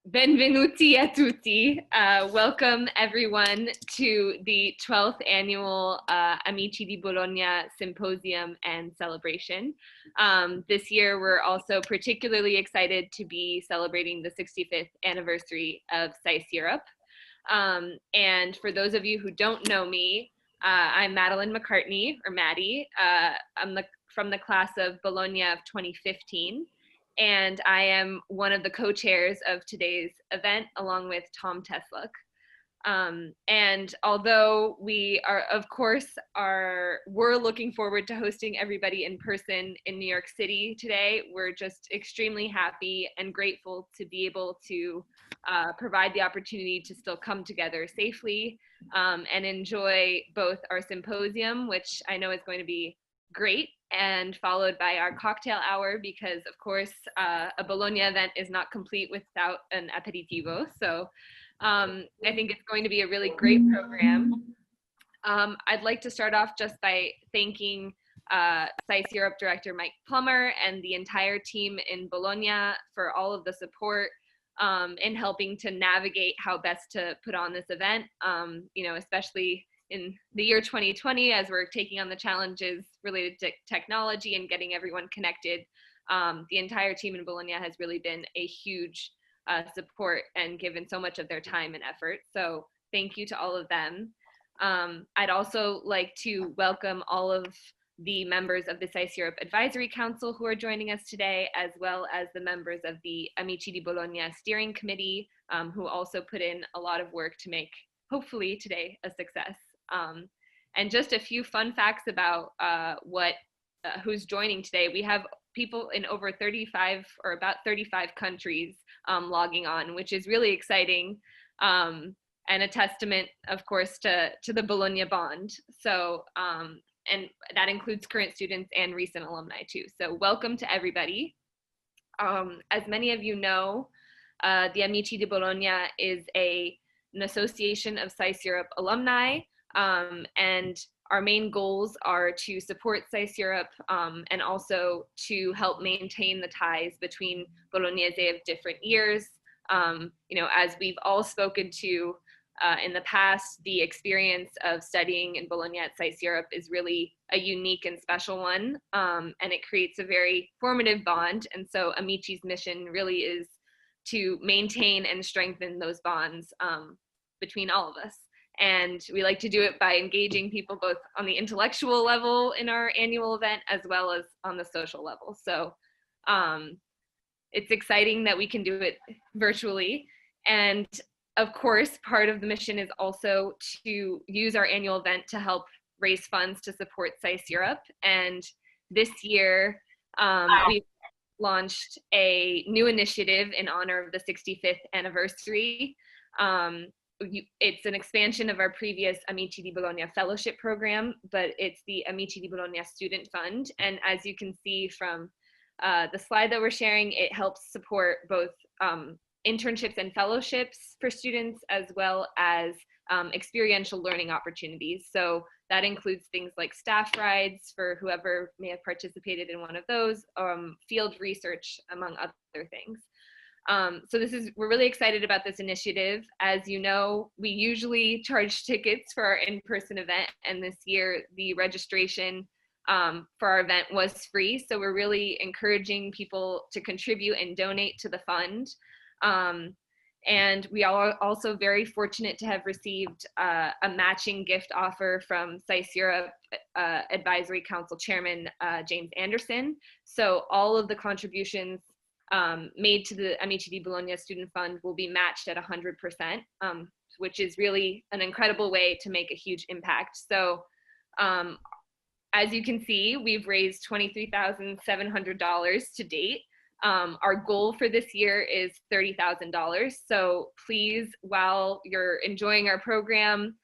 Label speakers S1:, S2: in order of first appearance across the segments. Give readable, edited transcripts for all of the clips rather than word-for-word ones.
S1: Benvenuti a tutti. Welcome everyone to the 12th annual Amici di Bologna Symposium and Celebration. This year we're also particularly excited to be celebrating the 65th anniversary of SAIS Europe. And for those of you who don't know me, I'm Madeline McCartney, or Maddie. I'm from the class of Bologna of 2015. And I am one of the co-chairs of today's event, along with Tom Tesluk. And although we are, of course, we're looking forward to hosting everybody in person in New York City today, we're just extremely happy and grateful to be able to provide the opportunity to still come together safely and enjoy both our symposium, which I know is going to be great, and followed by our cocktail hour, because of course a Bologna event is not complete without an aperitivo. So I think it's going to be a really great program. I'd like to start off just by thanking SAIS Europe Director Mike Plummer and the entire team in Bologna for all of the support in helping to navigate how best to put on this event, especially in the year 2020, as we're taking on the challenges related to technology and getting everyone connected. The entire team in Bologna has really been a huge support and given so much of their time and effort. So thank you to all of them. I'd also like to welcome all of the members of the SAIS Europe Advisory Council who are joining us today, as well as the members of the Amici di Bologna Steering Committee, who also put in a lot of work to make, hopefully, today a success. And just a few fun facts about who's joining today. We have people in over 35 or about 35 countries logging on, which is really exciting, and a testament, of course, to the Bologna bond. So, and that includes current students and recent alumni too. So welcome to everybody. As many of you know, the Amici di Bologna is an association of SAIS Europe alumni. And our main goals are to support SAIS Europe and also to help maintain the ties between Bolognese of different years. As we've all spoken to in the past, the experience of studying in Bologna at SAIS Europe is really a unique and special one, and it creates a very formative bond. And so Amici's mission really is to maintain and strengthen those bonds between all of us. And we like to do it by engaging people both on the intellectual level in our annual event, as well as on the social level. So it's exciting that we can do it virtually. And of course, part of the mission is also to use our annual event to help raise funds to support SAIS Europe. And this year, we've launched a new initiative in honor of the 65th anniversary. It's an expansion of our previous Amici di Bologna fellowship program, but it's the Amici di Bologna Student Fund. And as you can see from the slide that we're sharing, it helps support both internships and fellowships for students, as well as experiential learning opportunities. So that includes things like staff rides for whoever may have participated in one of those, field research, among other things. So we're really excited about this initiative. As you know, we usually charge tickets for our in-person event, and this year the registration for our event was free. So we're really encouraging people to contribute and donate to the fund. And we are also very fortunate to have received a matching gift offer from SAIS Europe Advisory Council Chairman James Anderson. So all of the contributions made to the Amici di Bologna Student Fund will be matched at 100%, which is really an incredible way to make a huge impact. So as you can see, we've raised $23,700 to date. Our goal for this year is $30,000. So please, while you're enjoying our program,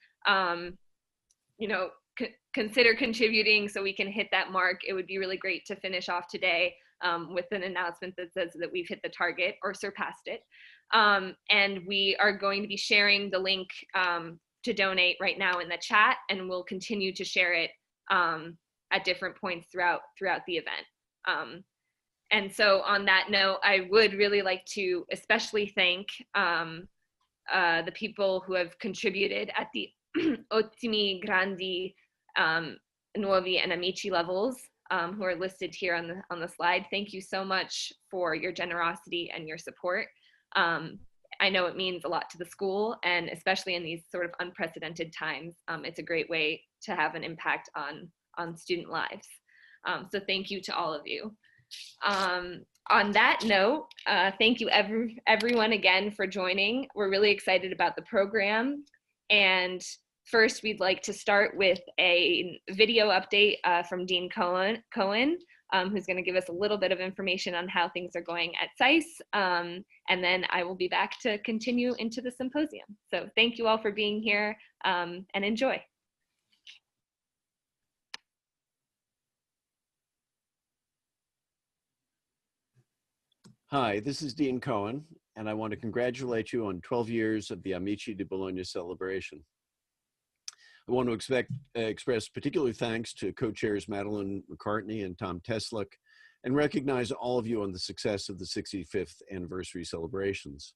S1: consider contributing so we can hit that mark. It would be really great to finish off today with an announcement that says that we've hit the target or surpassed it. And we are going to be sharing the link to donate right now in the chat, and we'll continue to share it at different points throughout the event. And so on that note, I would really like to especially thank the people who have contributed at the Ottimi, Grandi, Nuovi, and Amici levels, who are listed here on the slide. Thank you so much for your generosity and your support. I know it means a lot to the school, and especially in these sort of unprecedented times, it's a great way to have an impact on student lives. So thank you to all of you. On that note, thank you everyone again for joining. We're really excited about the program. And first, we'd like to start with a video update from Dean Cohen, who's going to give us a little bit of information on how things are going at SAIS. And then I will be back to continue into the symposium. So thank you all for being here, and enjoy.
S2: Hi, this is Dean Cohen, and I want to congratulate you on 12 years of the Amici di Bologna celebration. I want to express particular thanks to co-chairs Madeline McCartney and Tom Teslick, and recognize all of you on the success of the 65th anniversary celebrations.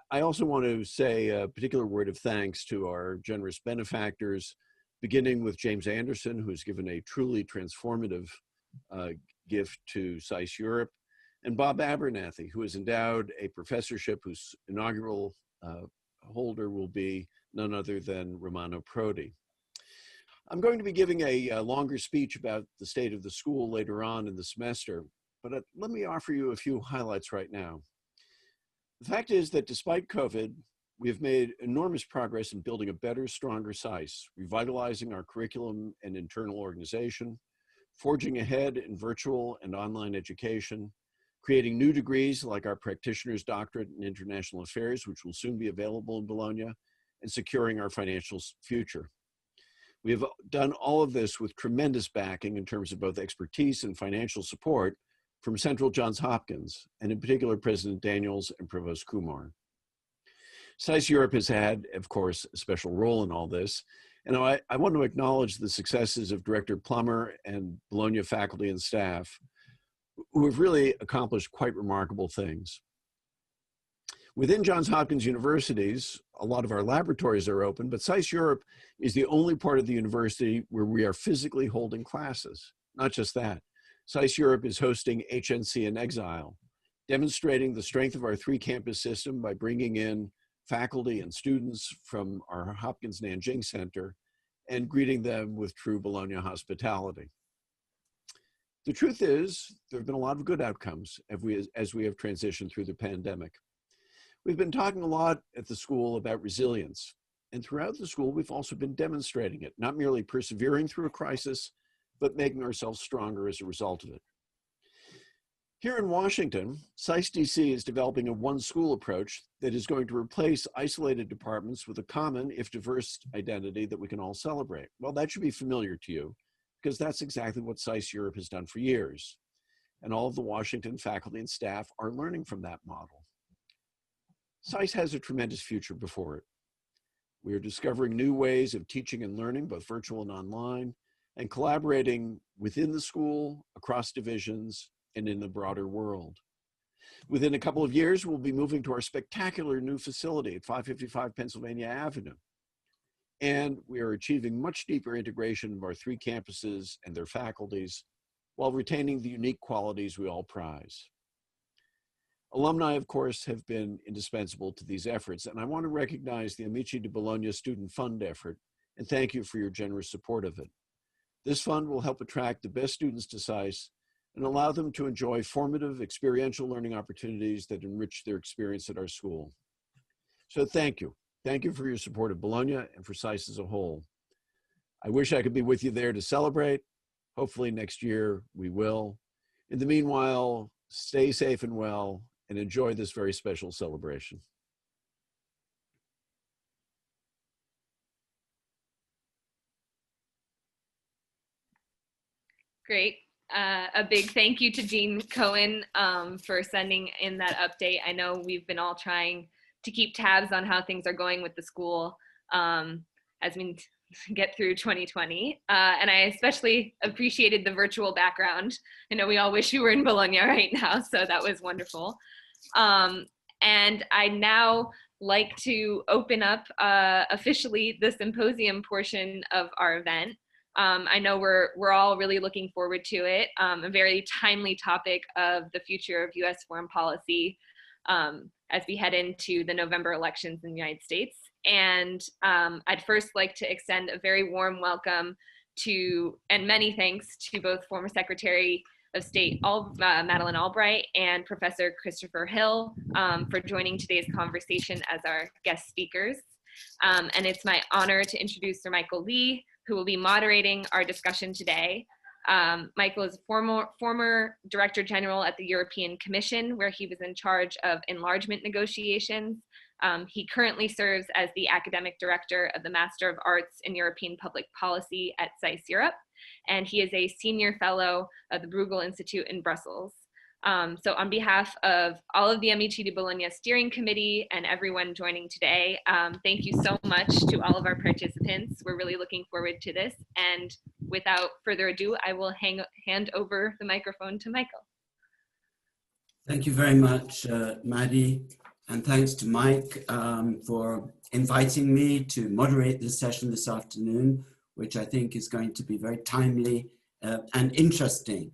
S2: I also want to say a particular word of thanks to our generous benefactors, beginning with James Anderson, who's given a truly transformative gift to SAIS Europe, and Bob Abernathy, who has endowed a professorship whose inaugural holder will be none other than Romano Prodi. I'm going to be giving a longer speech about the state of the school later on in the semester, but let me offer you a few highlights right now. The fact is that despite COVID, we have made enormous progress in building a better, stronger SAIS, revitalizing our curriculum and internal organization, forging ahead in virtual and online education, creating new degrees like our practitioner's doctorate in international affairs, which will soon be available in Bologna, and securing our financial future. We have done all of this with tremendous backing in terms of both expertise and financial support from Central Johns Hopkins, and in particular, President Daniels and Provost Kumar. SAIS Europe has had, of course, a special role in all this, and I want to acknowledge the successes of Director Plummer and Bologna faculty and staff, who have really accomplished quite remarkable things. Within Johns Hopkins universities, a lot of our laboratories are open, but SAIS Europe is the only part of the university where we are physically holding classes. Not just that, SAIS Europe is hosting HNC in Exile, demonstrating the strength of our three-campus system by bringing in faculty and students from our Hopkins Nanjing Center and greeting them with true Bologna hospitality. The truth is, there have been a lot of good outcomes as we have transitioned through the pandemic. We've been talking a lot at the school about resilience, and throughout the school, we've also been demonstrating it, not merely persevering through a crisis, but making ourselves stronger as a result of it. Here in Washington, SAIS DC is developing a one-school approach that is going to replace isolated departments with a common, if diverse, identity that we can all celebrate. Well, that should be familiar to you, because that's exactly what SAIS Europe has done for years. And all of the Washington faculty and staff are learning from that model. SAIS has a tremendous future before it. We are discovering new ways of teaching and learning, both virtual and online, and collaborating within the school, across divisions, and in the broader world. Within a couple of years, we'll be moving to our spectacular new facility at 555 Pennsylvania Avenue. And we are achieving much deeper integration of our three campuses and their faculties while retaining the unique qualities we all prize. Alumni, of course, have been indispensable to these efforts, and I want to recognize the Amici di Bologna Student Fund effort and thank you for your generous support of it. This fund will help attract the best students to SAIS and allow them to enjoy formative experiential learning opportunities that enrich their experience at our school. So thank you. Thank you for your support of Bologna and for SAIS as a whole. I wish I could be with you there to celebrate. Hopefully next year we will. In the meanwhile, stay safe and well and enjoy this very special celebration.
S1: Great. A big thank you to Dean Cohen for sending in that update. I know we've been all trying to keep tabs on how things are going with the school. As we get through 2020. And I especially appreciated the virtual background. I know we all wish we were in Bologna right now, so that was wonderful. And I now like to open up officially the symposium portion of our event. I know we're all really looking forward to it. A very timely topic of the future of US foreign policy as we head into the November elections in the United States. And I'd first like to extend a very warm welcome to, and many thanks to both former Secretary of State Madeleine Albright and Professor Christopher Hill for joining today's conversation as our guest speakers. And it's my honor to introduce Sir Michael Lee, who will be moderating our discussion today. Michael is a former Director General at the European Commission, where he was in charge of enlargement negotiations. He currently serves as the Academic Director of the Master of Arts in European Public Policy at SAIS Europe, and he is a Senior Fellow of the Bruegel Institute in Brussels. So on behalf of all of the Amici di Bologna Steering Committee and everyone joining today, thank you so much to all of our participants. We're really looking forward to this. And without further ado, I will hand over the microphone to Michael.
S3: Thank you very much, Maddie. And thanks to Mike for inviting me to moderate this session this afternoon, which I think is going to be very timely and interesting.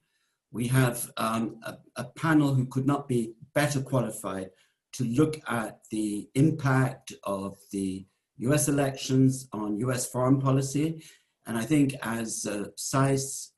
S3: We have a panel who could not be better qualified to look at the impact of the US elections on US foreign policy. And I think as SAIS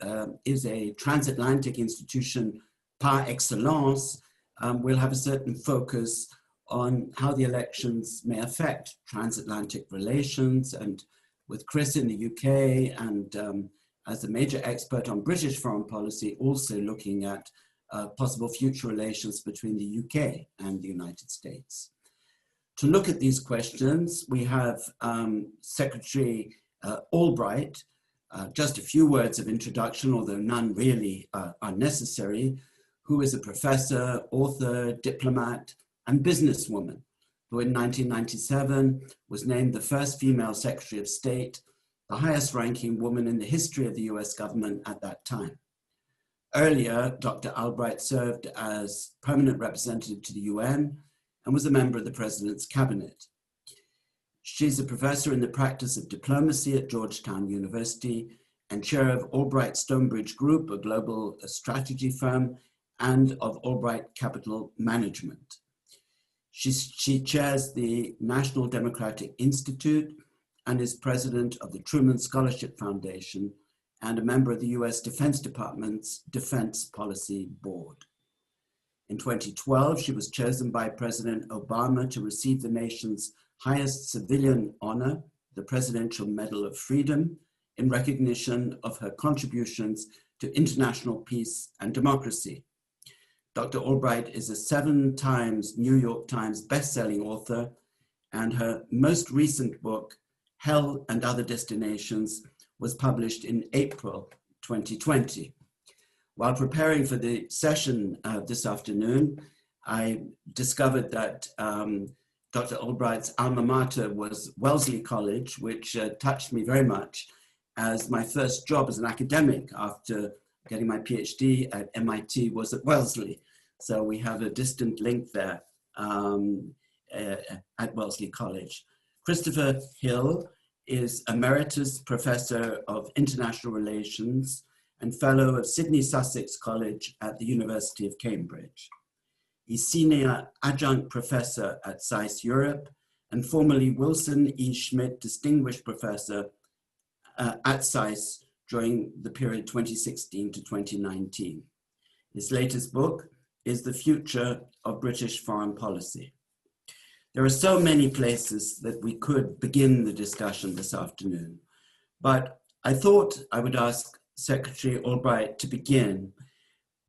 S3: is a transatlantic institution par excellence, we'll have a certain focus on how the elections may affect transatlantic relations, and with Chris in the UK and as a major expert on British foreign policy, also looking at possible future relations between the UK and the United States. To look at these questions, we have Secretary Albright. Just a few words of introduction, although none really are necessary, who is a professor, author, diplomat, and businesswoman, who in 1997 was named the first female Secretary of State, the highest ranking woman in the history of the US government at that time. Earlier, Dr. Albright served as permanent representative to the UN and was a member of the President's cabinet. She's a professor in the practice of diplomacy at Georgetown University and chair of Albright Stonebridge Group, a global strategy firm, and of Albright Capital Management. She chairs the National Democratic Institute and is president of the Truman Scholarship Foundation and a member of the US Defense Department's Defense Policy Board. In 2012, she was chosen by President Obama to receive the nation's highest civilian honor, the Presidential Medal of Freedom, in recognition of her contributions to international peace and democracy. Dr. Albright is a 7 times New York Times best-selling author, and her most recent book, Hell and Other Destinations, was published in April 2020. While preparing for the session this afternoon, I discovered that Dr. Albright's alma mater was Wellesley College, which touched me very much, as my first job as an academic after getting my PhD at MIT was at Wellesley. So we have a distant link there at Wellesley College. Christopher Hill is Emeritus Professor of International Relations and Fellow of Sydney Sussex College at the University of Cambridge. He's Senior Adjunct Professor at SAIS Europe and formerly Wilson E. Schmidt Distinguished Professor at SAIS during the period 2016 to 2019. His latest book is The Future of British Foreign Policy. There are so many places that we could begin the discussion this afternoon, but I thought I would ask Secretary Albright to begin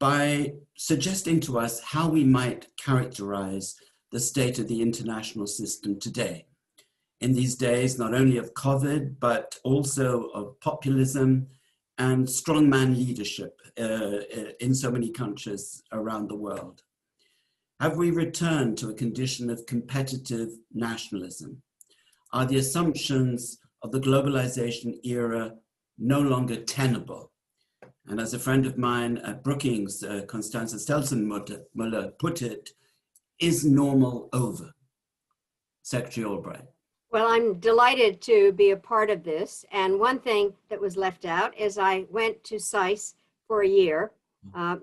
S3: by suggesting to us how we might characterize the state of the international system today. In these days, not only of COVID, but also of populism and strongman leadership in so many countries around the world. Have we returned to a condition of competitive nationalism? Are the assumptions of the globalization era no longer tenable? And as a friend of mine at Brookings, Constanze Stelzenmuller, put it, is normal over? Secretary Albright.
S4: Well, I'm delighted to be a part of this. And one thing that was left out is I went to SAIS for a year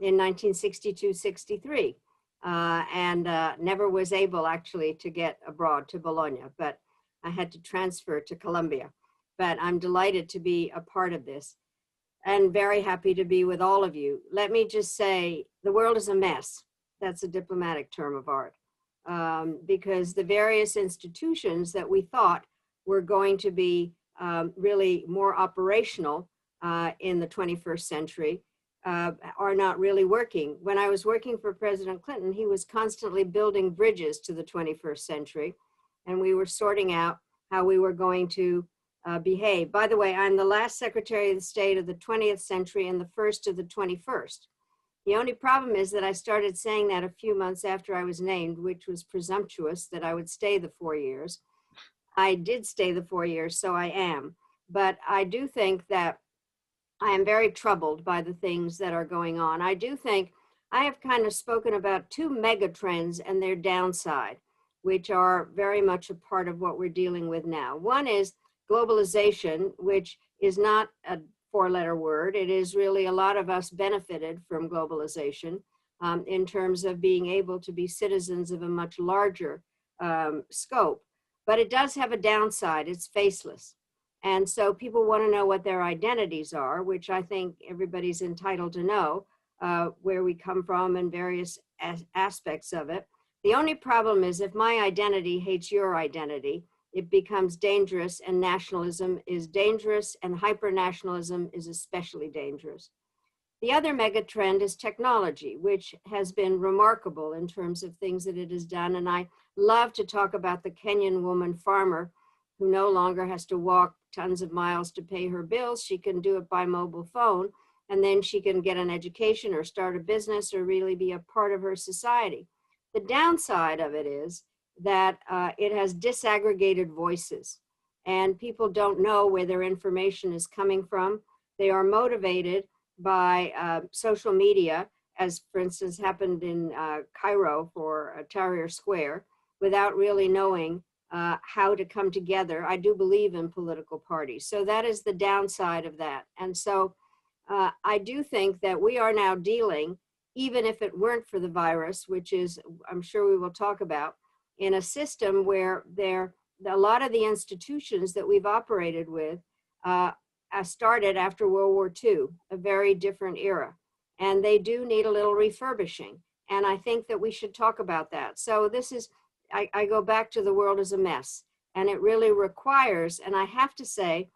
S4: in 1962-63 and never was able actually to get abroad to Bologna, but I had to transfer to Columbia. But I'm delighted to be a part of this and very happy to be with all of you. Let me just say, the world is a mess. That's a diplomatic term of art. Because the various institutions that we thought were going to be really more operational in the 21st century are not really working. When I was working for President Clinton, he was constantly building bridges to the 21st century, and we were sorting out how we were going to behave. By the way, I'm the last Secretary of State of the 20th century and the first of the 21st. The only problem is that I started saying that a few months after I was named, which was presumptuous that I would stay the 4 years. I did stay the 4 years, so I am. But I do think that I am very troubled by the things that are going on. I do think I have kind of spoken about two mega trends and their downside, which are very much a part of what we're dealing with now. One is globalization, which is not a four-letter word. It is really a lot of us benefited from globalization in terms of being able to be citizens of a much larger scope. But it does have a downside. It's faceless. And so people want to know what their identities are, which I think everybody's entitled to know where we come from and various aspects of it. The only problem is if my identity hates your identity, it becomes dangerous, and nationalism is dangerous, and hyper-nationalism is especially dangerous. The other mega trend is technology, which has been remarkable in terms of things that it has done. And I love to talk about the Kenyan woman farmer who no longer has to walk tons of miles to pay her bills. She can do it by mobile phone, and then she can get an education or start a business or really be a part of her society. The downside of it is that it has disaggregated voices, and people don't know where their information is coming from. They are motivated by social media, as for instance happened in Cairo for Tahrir Square, without really knowing how to come together. I do believe in political parties. So that is the downside of that. And so I do think that we are now dealing, even if it weren't for the virus, which is, I'm sure we will talk about, in a system where a lot of the institutions that we've operated with started after World War II, a very different era. And they do need a little refurbishing. And I think that we should talk about that. So this is, I go back to the world as a mess. And it really requires, and I have to say,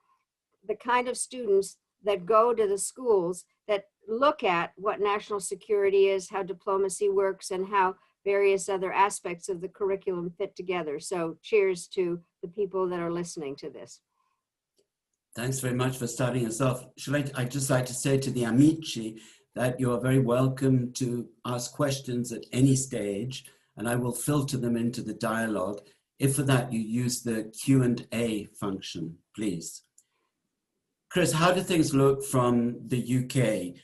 S4: the kind of students that go to the schools that look at what national security is, how diplomacy works, and how various other aspects of the curriculum fit together. So cheers to the people that are listening to this.
S3: Thanks very much for starting us off. I'd just like to say to the Amici that you are very welcome to ask questions at any stage, and I will filter them into the dialogue. If for that you use the Q&A function, please. Chris, how do things look from the UK?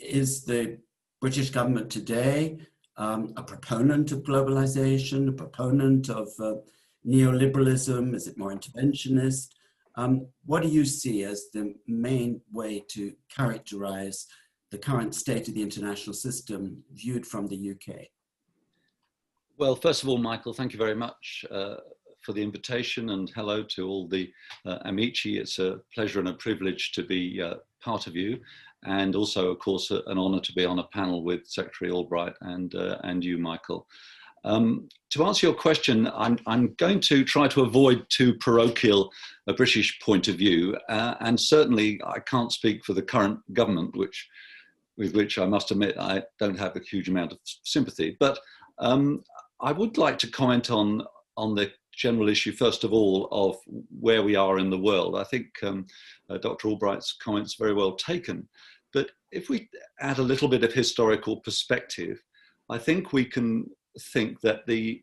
S3: Is the British government today a proponent of globalization, a proponent of neoliberalism? Is it more interventionist? What do you see as the main way to characterize the current state of the international system viewed from the UK?
S5: Well, first of all, Michael, thank you very much for the invitation, and hello to all the Amici. It's a pleasure and a privilege to be part of you, and also, of course, an honor to be on a panel with Secretary Albright and you, Michael. To answer your question, I'm going to try to avoid too parochial a British point of view, and certainly I can't speak for the current government, with which I must admit I don't have a huge amount of sympathy. But I would like to comment on the general issue, first of all, of where we are in the world. I think Dr. Albright's comments are very well taken. But if we add a little bit of historical perspective, I think we can think that the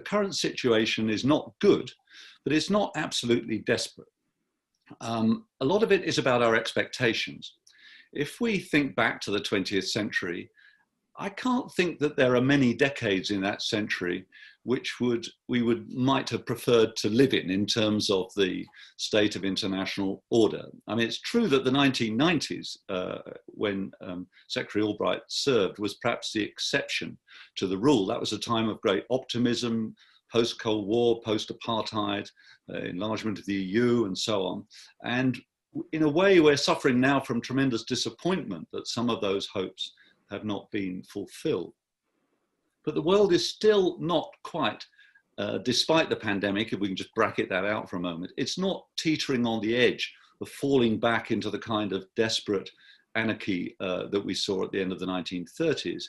S5: current situation is not good, but it's not absolutely desperate. A lot of it is about our expectations. If we think back to the 20th century, I can't think that there are many decades in that century which we might have preferred to live in terms of the state of international order. I mean, it's true that the 1990s, when Secretary Albright served, was perhaps the exception to the rule. That was a time of great optimism, post-Cold War, post-apartheid, enlargement of the EU, and so on. And in a way, we're suffering now from tremendous disappointment that some of those hopes have not been fulfilled. But the world is still not quite, despite the pandemic, if we can just bracket that out for a moment, it's not teetering on the edge of falling back into the kind of desperate anarchy that we saw at the end of the 1930s,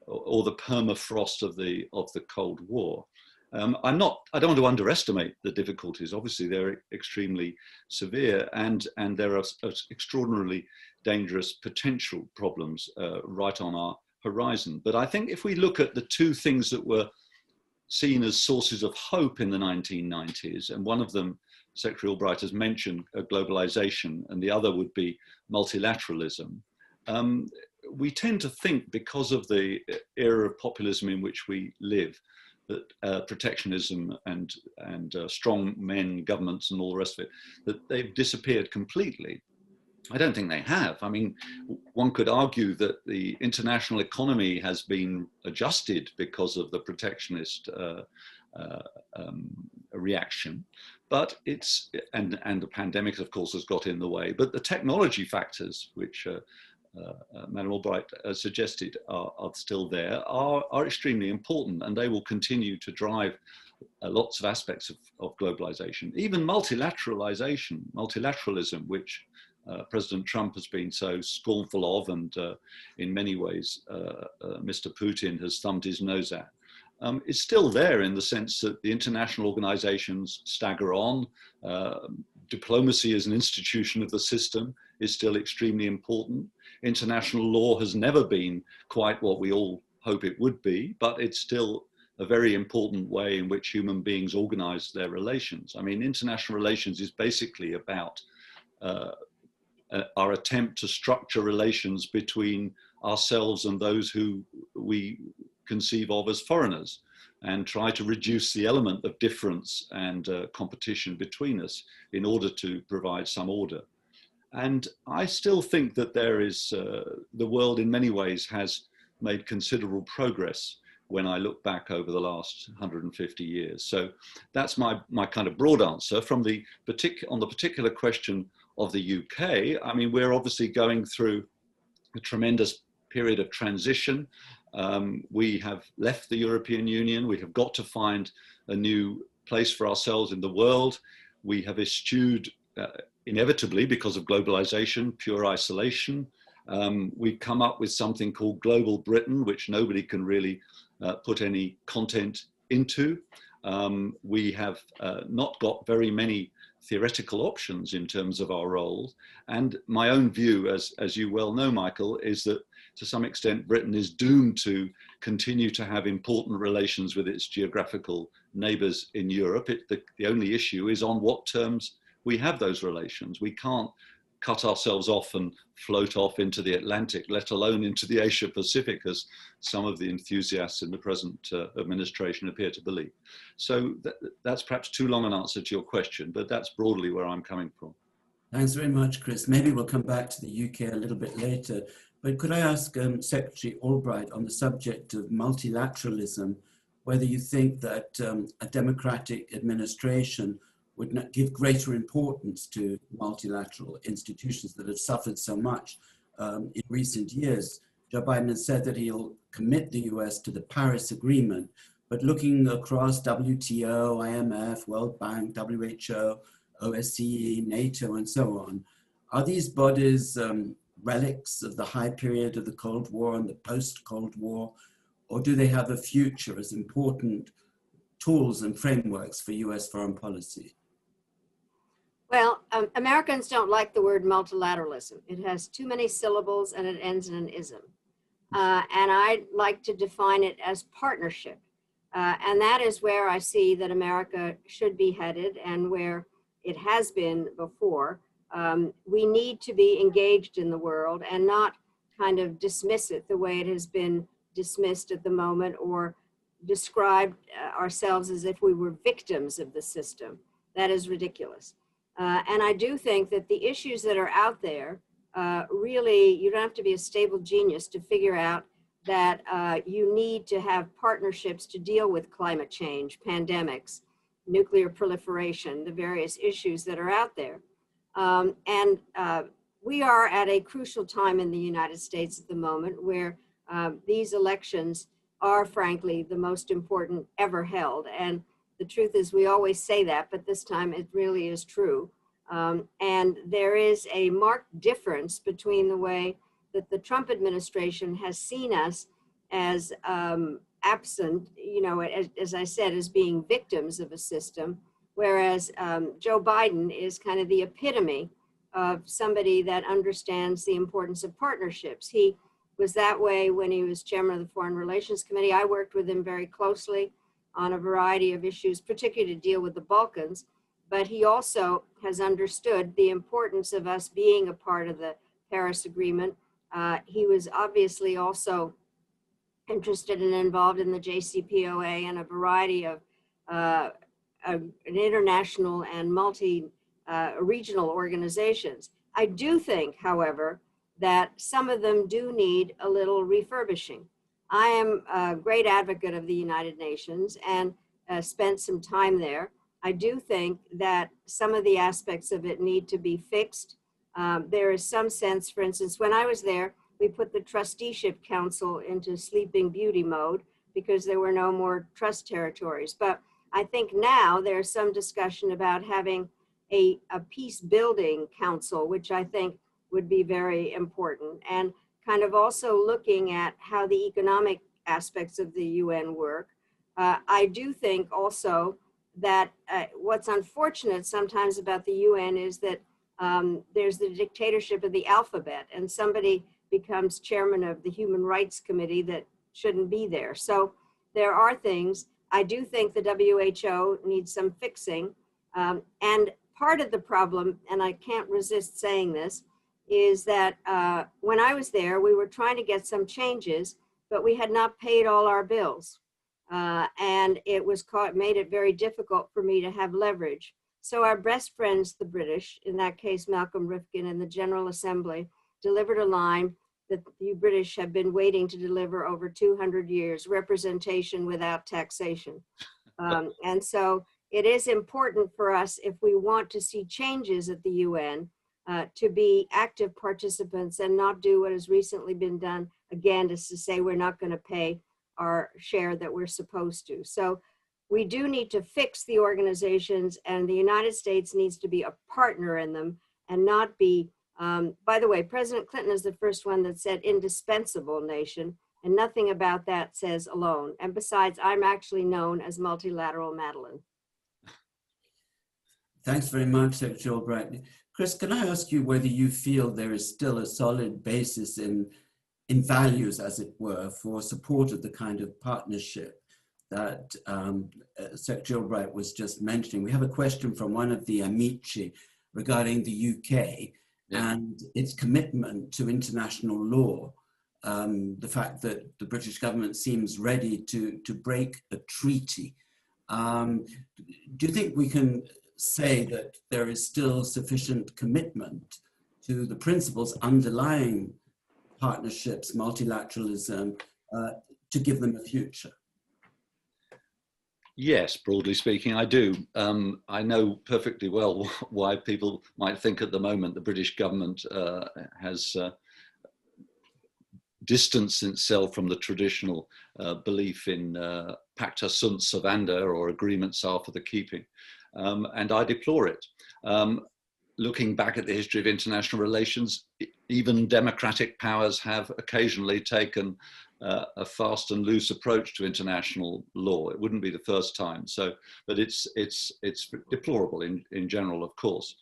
S5: or the permafrost of the Cold War. I don't want to underestimate the difficulties. Obviously, they're extremely severe, and there are extraordinarily dangerous potential problems right on our horizon. But I think if we look at the two things that were seen as sources of hope in the 1990s, and one of them, Secretary Albright has mentioned, globalization, and the other would be multilateralism. We tend to think, because of the era of populism in which we live, that protectionism and strong men governments and all the rest of it, that they've disappeared completely. I don't think they have. I mean, one could argue that the international economy has been adjusted because of the protectionist reaction, but and the pandemic, of course, has got in the way. But the technology factors, which Madam Albright suggested are still there, are extremely important, and they will continue to drive lots of aspects of globalization. Even multilateralism, which President Trump has been so scornful of, and in many ways Mr. Putin has thumbed his nose at. It's still there in the sense that the international organizations stagger on. Diplomacy as an institution of the system is still extremely important. International law has never been quite what we all hope it would be, but it's still a very important way in which human beings organize their relations. I mean, international relations is basically about our attempt to structure relations between ourselves and those who we conceive of as foreigners, and try to reduce the element of difference and competition between us in order to provide some order. And I still think that there is, the world in many ways has made considerable progress when I look back over the last 150 years. So that's my kind of broad answer. On the particular question of the UK, I mean, we're obviously going through a tremendous period of transition. We have left the European Union. We have got to find a new place for ourselves in the world. We have eschewed, inevitably because of globalization, pure isolation. We've come up with something called Global Britain, which nobody can really put any content into. We have not got very many theoretical options in terms of our roles. And my own view, as you well know, Michael, is that to some extent Britain is doomed to continue to have important relations with its geographical neighbors in Europe. The only issue is on what terms we have those relations. We can't cut ourselves off and float off into the Atlantic, let alone into the Asia Pacific, as some of the enthusiasts in the present administration appear to believe. So that's perhaps too long an answer to your question, but that's broadly where I'm coming from.
S3: Thanks very much, Chris. Maybe we'll come back to the UK a little bit later, but could I ask Secretary Albright on the subject of multilateralism, whether you think that a democratic administration would not give greater importance to multilateral institutions that have suffered so much in recent years. Joe Biden has said that he'll commit the US to the Paris Agreement, but looking across WTO, IMF, World Bank, WHO, OSCE, NATO, and so on, are these bodies relics of the high period of the Cold War and the post-Cold War, or do they have a future as important tools and frameworks for US foreign policy?
S4: Well, Americans don't like the word multilateralism. It has too many syllables and it ends in an ism. And I'd like to define it as partnership. And that is where I see that America should be headed and where it has been before. We need to be engaged in the world and not kind of dismiss it the way it has been dismissed at the moment, or described ourselves as if we were victims of the system. That is ridiculous. And I do think that the issues that are out there, really, you don't have to be a stable genius to figure out that you need to have partnerships to deal with climate change, pandemics, nuclear proliferation, the various issues that are out there. And we are at a crucial time in the United States at the moment where these elections are frankly the most important ever held. And the truth is, we always say that, but this time it really is true. And there is a marked difference between the way that the Trump administration has seen us as absent, you know, as I said, as being victims of a system, whereas Joe Biden is kind of the epitome of somebody that understands the importance of partnerships. He was that way when he was chairman of the Foreign Relations Committee. I worked with him very closely on a variety of issues, particularly to deal with the Balkans, but he also has understood the importance of us being a part of the Paris Agreement. He was obviously also interested and involved in the JCPOA and a variety of an international and multi-regional organizations. I do think, however, that some of them do need a little refurbishing. I am a great advocate of the United Nations and spent some time there. I do think that some of the aspects of it need to be fixed. There is some sense, for instance, when I was there, we put the trusteeship council into sleeping beauty mode because there were no more trust territories. But I think now there's some discussion about having a peace building council, which I think would be very important, and kind of also looking at how the economic aspects of the UN work. I do think also that what's unfortunate sometimes about the UN is that there's the dictatorship of the alphabet, and somebody becomes chairman of the Human Rights Committee that shouldn't be there. So there are things. I do think the WHO needs some fixing. And part of the problem, and I can't resist saying this, is that when I was there, we were trying to get some changes, but we had not paid all our bills. And it was made it very difficult for me to have leverage. So our best friends, the British, in that case, Malcolm Rifkin and the General Assembly, delivered a line that the British have been waiting to deliver over 200 years, representation without taxation. And so it is important for us, if we want to see changes at the UN, to be active participants and not do what has recently been done, again, is to say we're not going to pay our share that we're supposed to. So we do need to fix the organizations, and the United States needs to be a partner in them and not be, by the way, President Clinton is the first one that said indispensable nation, and nothing about that says alone. And besides, I'm actually known as multilateral Madeline.
S3: Thanks very much, Secretary Albright. Chris, can I ask you whether you feel there is still a solid basis in values, as it were, for support of the kind of partnership that Secretary Albright was just mentioning? We have a question from one of the Amici regarding the UK and its commitment to international law. The fact that the British government seems ready to break a treaty. Do you think we can say that there is still sufficient commitment to the principles underlying partnerships, multilateralism, to give them a future?
S5: Yes, broadly speaking, I do. I know perfectly well why people might think at the moment the British government has distanced itself from the traditional belief in pacta sunt servanda, or agreements are for the keeping. And I deplore it. Looking back at the history of international relations, even democratic powers have occasionally taken a fast and loose approach to international law. It wouldn't be the first time. So, but it's deplorable in general, of course.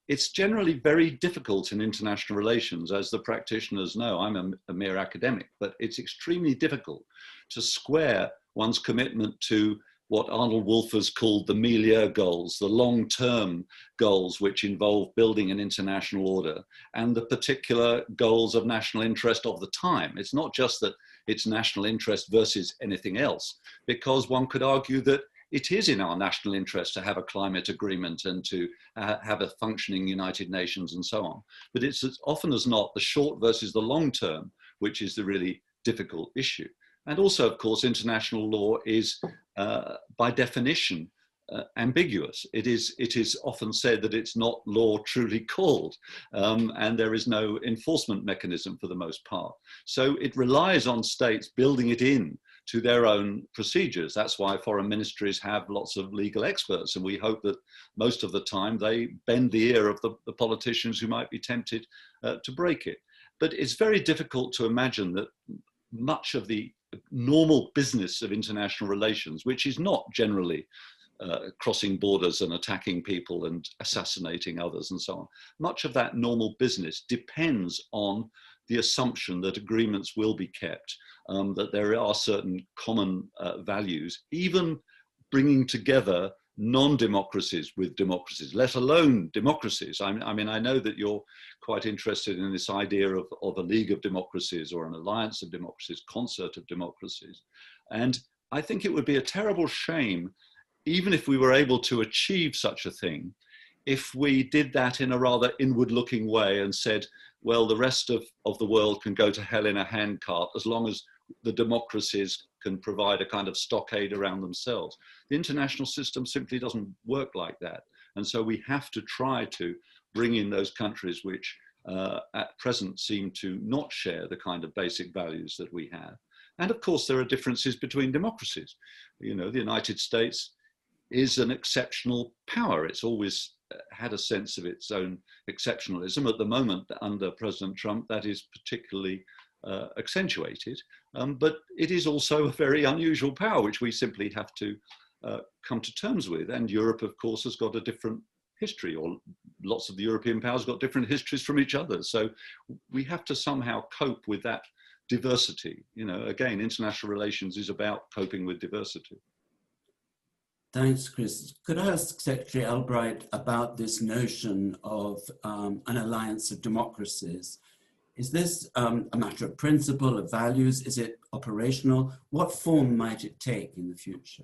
S5: it's generally very difficult in international relations, as the practitioners know. I'm a mere academic, but it's extremely difficult to square one's commitment to what Arnold Wolff has called the milieu goals, the long-term goals which involve building an international order, and the particular goals of national interest of the time. It's not just that it's national interest versus anything else, because one could argue that it is in our national interest to have a climate agreement and to have a functioning United Nations and so on. But it's as often as not the short versus the long term, which is the really difficult issue. And also, of course, international law is by definition ambiguous. It is often said that it's not law truly called, and there is no enforcement mechanism for the most part. So it relies on states building it in to their own procedures. That's why foreign ministries have lots of legal experts, and we hope that most of the time they bend the ear of the politicians who might be tempted to break it. But it's very difficult to imagine that much of the normal business of international relations, which is not generally crossing borders and attacking people and assassinating others and so on, much of that normal business depends on the assumption that agreements will be kept, that there are certain common values, even bringing together non-democracies with democracies, let alone democracies. I mean, I know that you're quite interested in this idea of a league of democracies or an alliance of democracies, concert of democracies. And I think it would be a terrible shame, even if we were able to achieve such a thing, if we did that in a rather inward-looking way and said, well, the rest of the world can go to hell in a handcart as long as the democracies can provide a kind of stockade around themselves. The international system simply doesn't work like that. And so we have to try to bring in those countries which at present seem to not share the kind of basic values that we have. And of course, there are differences between democracies. You know, the United States is an exceptional power. It's always had a sense of its own exceptionalism. At the moment, under President Trump, that is particularly accentuated, but it is also a very unusual power, which we simply have to come to terms with. And Europe, of course, has got a different history, or lots of the European powers got different histories from each other. So we have to somehow cope with that diversity. You know, again, international relations is about coping with diversity.
S3: Thanks, Chris. Could I ask Secretary Albright about this notion of an alliance of democracies? Is this a matter of principle, of values? Is it operational? What form might it take in the future?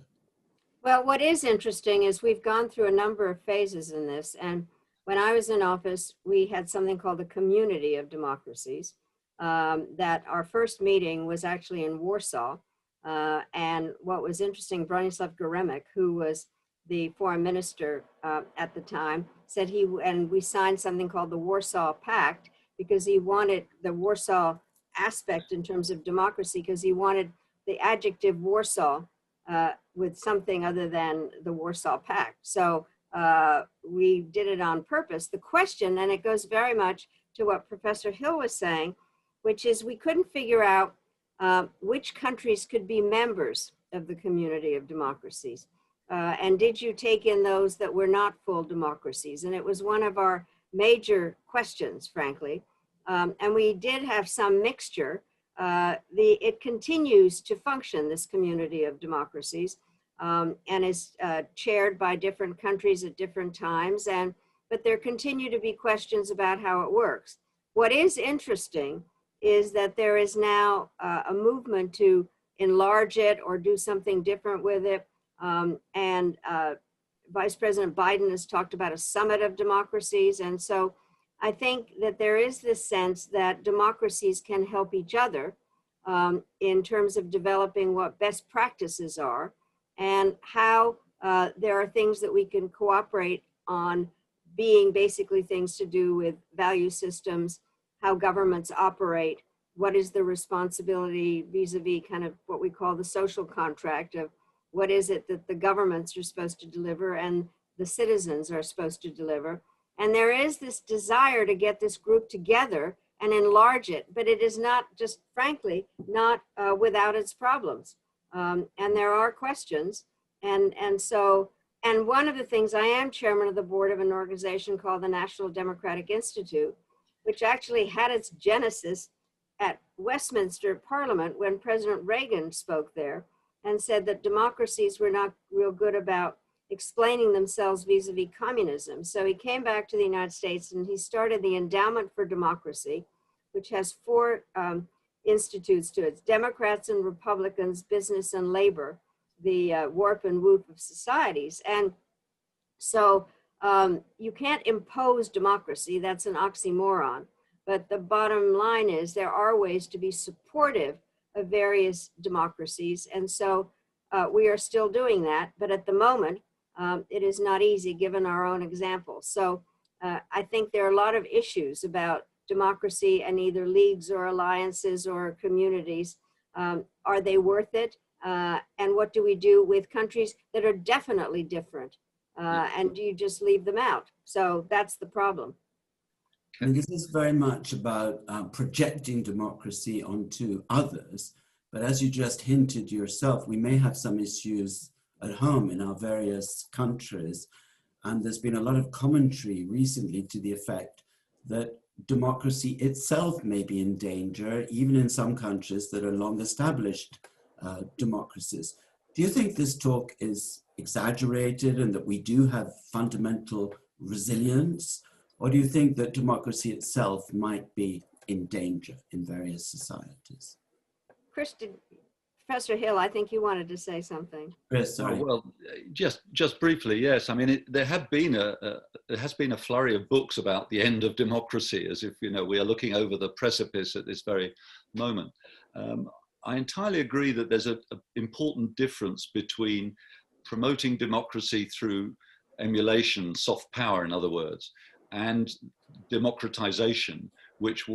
S4: Well, what is interesting is we've gone through a number of phases in this. And when I was in office, we had something called the Community of Democracies, that our first meeting was actually in Warsaw. And what was interesting, Bronislaw Geremek, who was the foreign minister at the time, said and we signed something called the Warsaw Pact, because he wanted the Warsaw aspect in terms of democracy, because he wanted the adjective Warsaw with something other than the Warsaw Pact. So we did it on purpose. The question, and it goes very much to what Professor Hill was saying, which is we couldn't figure out which countries could be members of the Community of Democracies. And did you take in those that were not full democracies? And it was one of our major questions, frankly. And we did have some mixture. It continues to function, this Community of Democracies, and is chaired by different countries at different times. But there continue to be questions about how it works. What is interesting is that there is now a movement to enlarge it or do something different with it. And Vice President Biden has talked about a summit of democracies. And so I think that there is this sense that democracies can help each other in terms of developing what best practices are and how there are things that we can cooperate on, being basically things to do with value systems, how governments operate, what is the responsibility vis-a-vis kind of what we call the social contract of what is it that the governments are supposed to deliver and the citizens are supposed to deliver. And there is this desire to get this group together and enlarge it, but it is not, just frankly, not without its problems. And there are questions. And so And one of the things, I am chairman of the board of an organization called the National Democratic Institute, which actually had its genesis at Westminster Parliament when President Reagan spoke there and said that democracies were not real good about explaining themselves vis-a-vis communism. So he came back to the United States and he started the Endowment for Democracy, which has 4 institutes to it: Democrats and Republicans, business and labor, the warp and woof of societies. And so you can't impose democracy, that's an oxymoron. But the bottom line is there are ways to be supportive of various democracies. And so we are still doing that. But at the moment, it is not easy given our own example. So I think there are a lot of issues about democracy and either leagues or alliances or communities. Are they worth it? And what do we do with countries that are definitely different? And do you just leave them out? So that's the problem.
S3: And this is very much about projecting democracy onto others. But as you just hinted yourself, we may have some issues at home in our various countries. And there's been a lot of commentary recently to the effect that democracy itself may be in danger, even in some countries that are long established democracies. Do you think this talk is exaggerated and that we do have fundamental resilience? Or do you think that democracy itself might be in danger in various societies?
S4: Professor Hill, I think you wanted to say something.
S3: Chris, sorry.
S5: Oh, well, just briefly, yes. I mean, there has been a flurry of books about the end of democracy, as if, you know, we are looking over the precipice at this very moment. I entirely agree that there's an important difference between promoting democracy through emulation, soft power, in other words, and democratization, which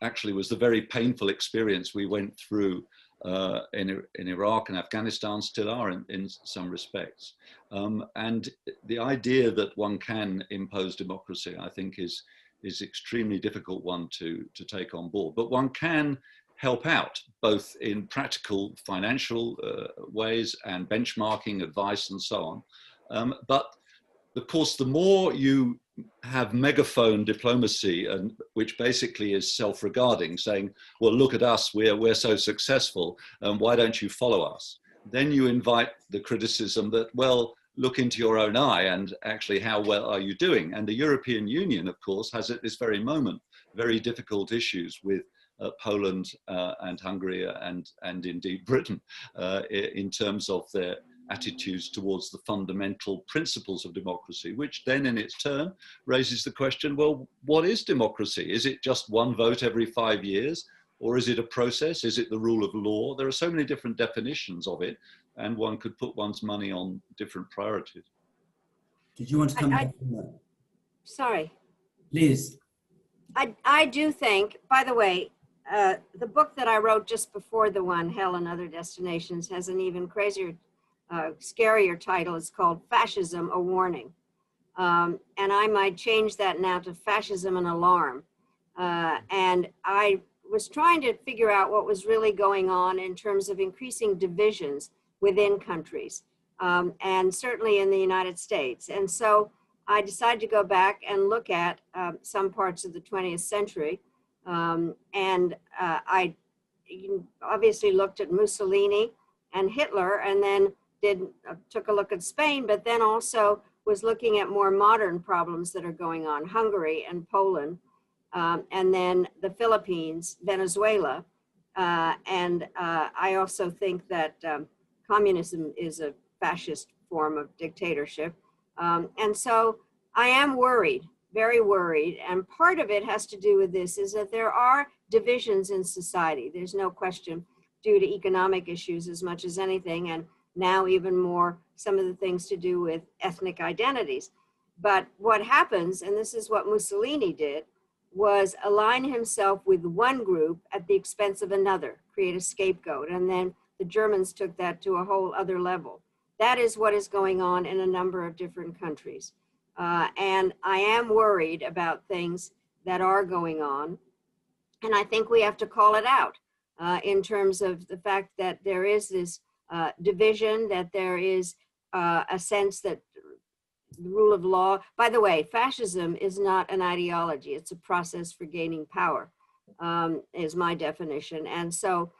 S5: actually was the very painful experience we went through in Iraq and Afghanistan, still are in some respects. And the idea that one can impose democracy, I think, is extremely difficult one to take on board. But one can help out, both in practical financial ways and benchmarking, advice, and so on. But of course, the more you have megaphone diplomacy, and which basically is self-regarding, saying, well, look at us, we're so successful, and why don't you follow us? Then you invite the criticism that, well, look into your own eye and actually how well are you doing? And the European Union, of course, has at this very moment very difficult issues with Poland and Hungary and indeed Britain in terms of their attitudes towards the fundamental principles of democracy, which then in its turn raises the question, well, what is democracy? Is it just one vote every 5 years? Or is it a process? Is it the rule of law? There are so many different definitions of it, and one could put one's money on different priorities.
S3: Did you want to come back on that?
S4: Sorry.
S3: Please.
S4: I do think, by the way, the book that I wrote just before the one, Hell and Other Destinations, has an even crazier, scarier title. It's called Fascism, A Warning. And I might change that now to Fascism, an Alarm. And I was trying to figure out what was really going on in terms of increasing divisions within countries, and certainly in the United States. And so I decided to go back and look at some parts of the 20th century. And I obviously looked at Mussolini and Hitler, and then took a look at Spain, but then also was looking at more modern problems that are going on, Hungary and Poland, and then the Philippines, Venezuela. And I also think that communism is a fascist form of dictatorship. And so I am worried, very worried. And part of it has to do with this, is that there are divisions in society. There's no question, due to economic issues as much as anything, and now even more some of the things to do with ethnic identities. But what happens, and this is what Mussolini did, was align himself with one group at the expense of another, create a scapegoat. And then the Germans took that to a whole other level. That is what is going on in a number of different countries. And I am worried about things that are going on. And I think we have to call it out in terms of the fact that there is this division, that there is a sense that the rule of law. By the way, fascism is not an ideology. It's a process for gaining power, is my definition. And so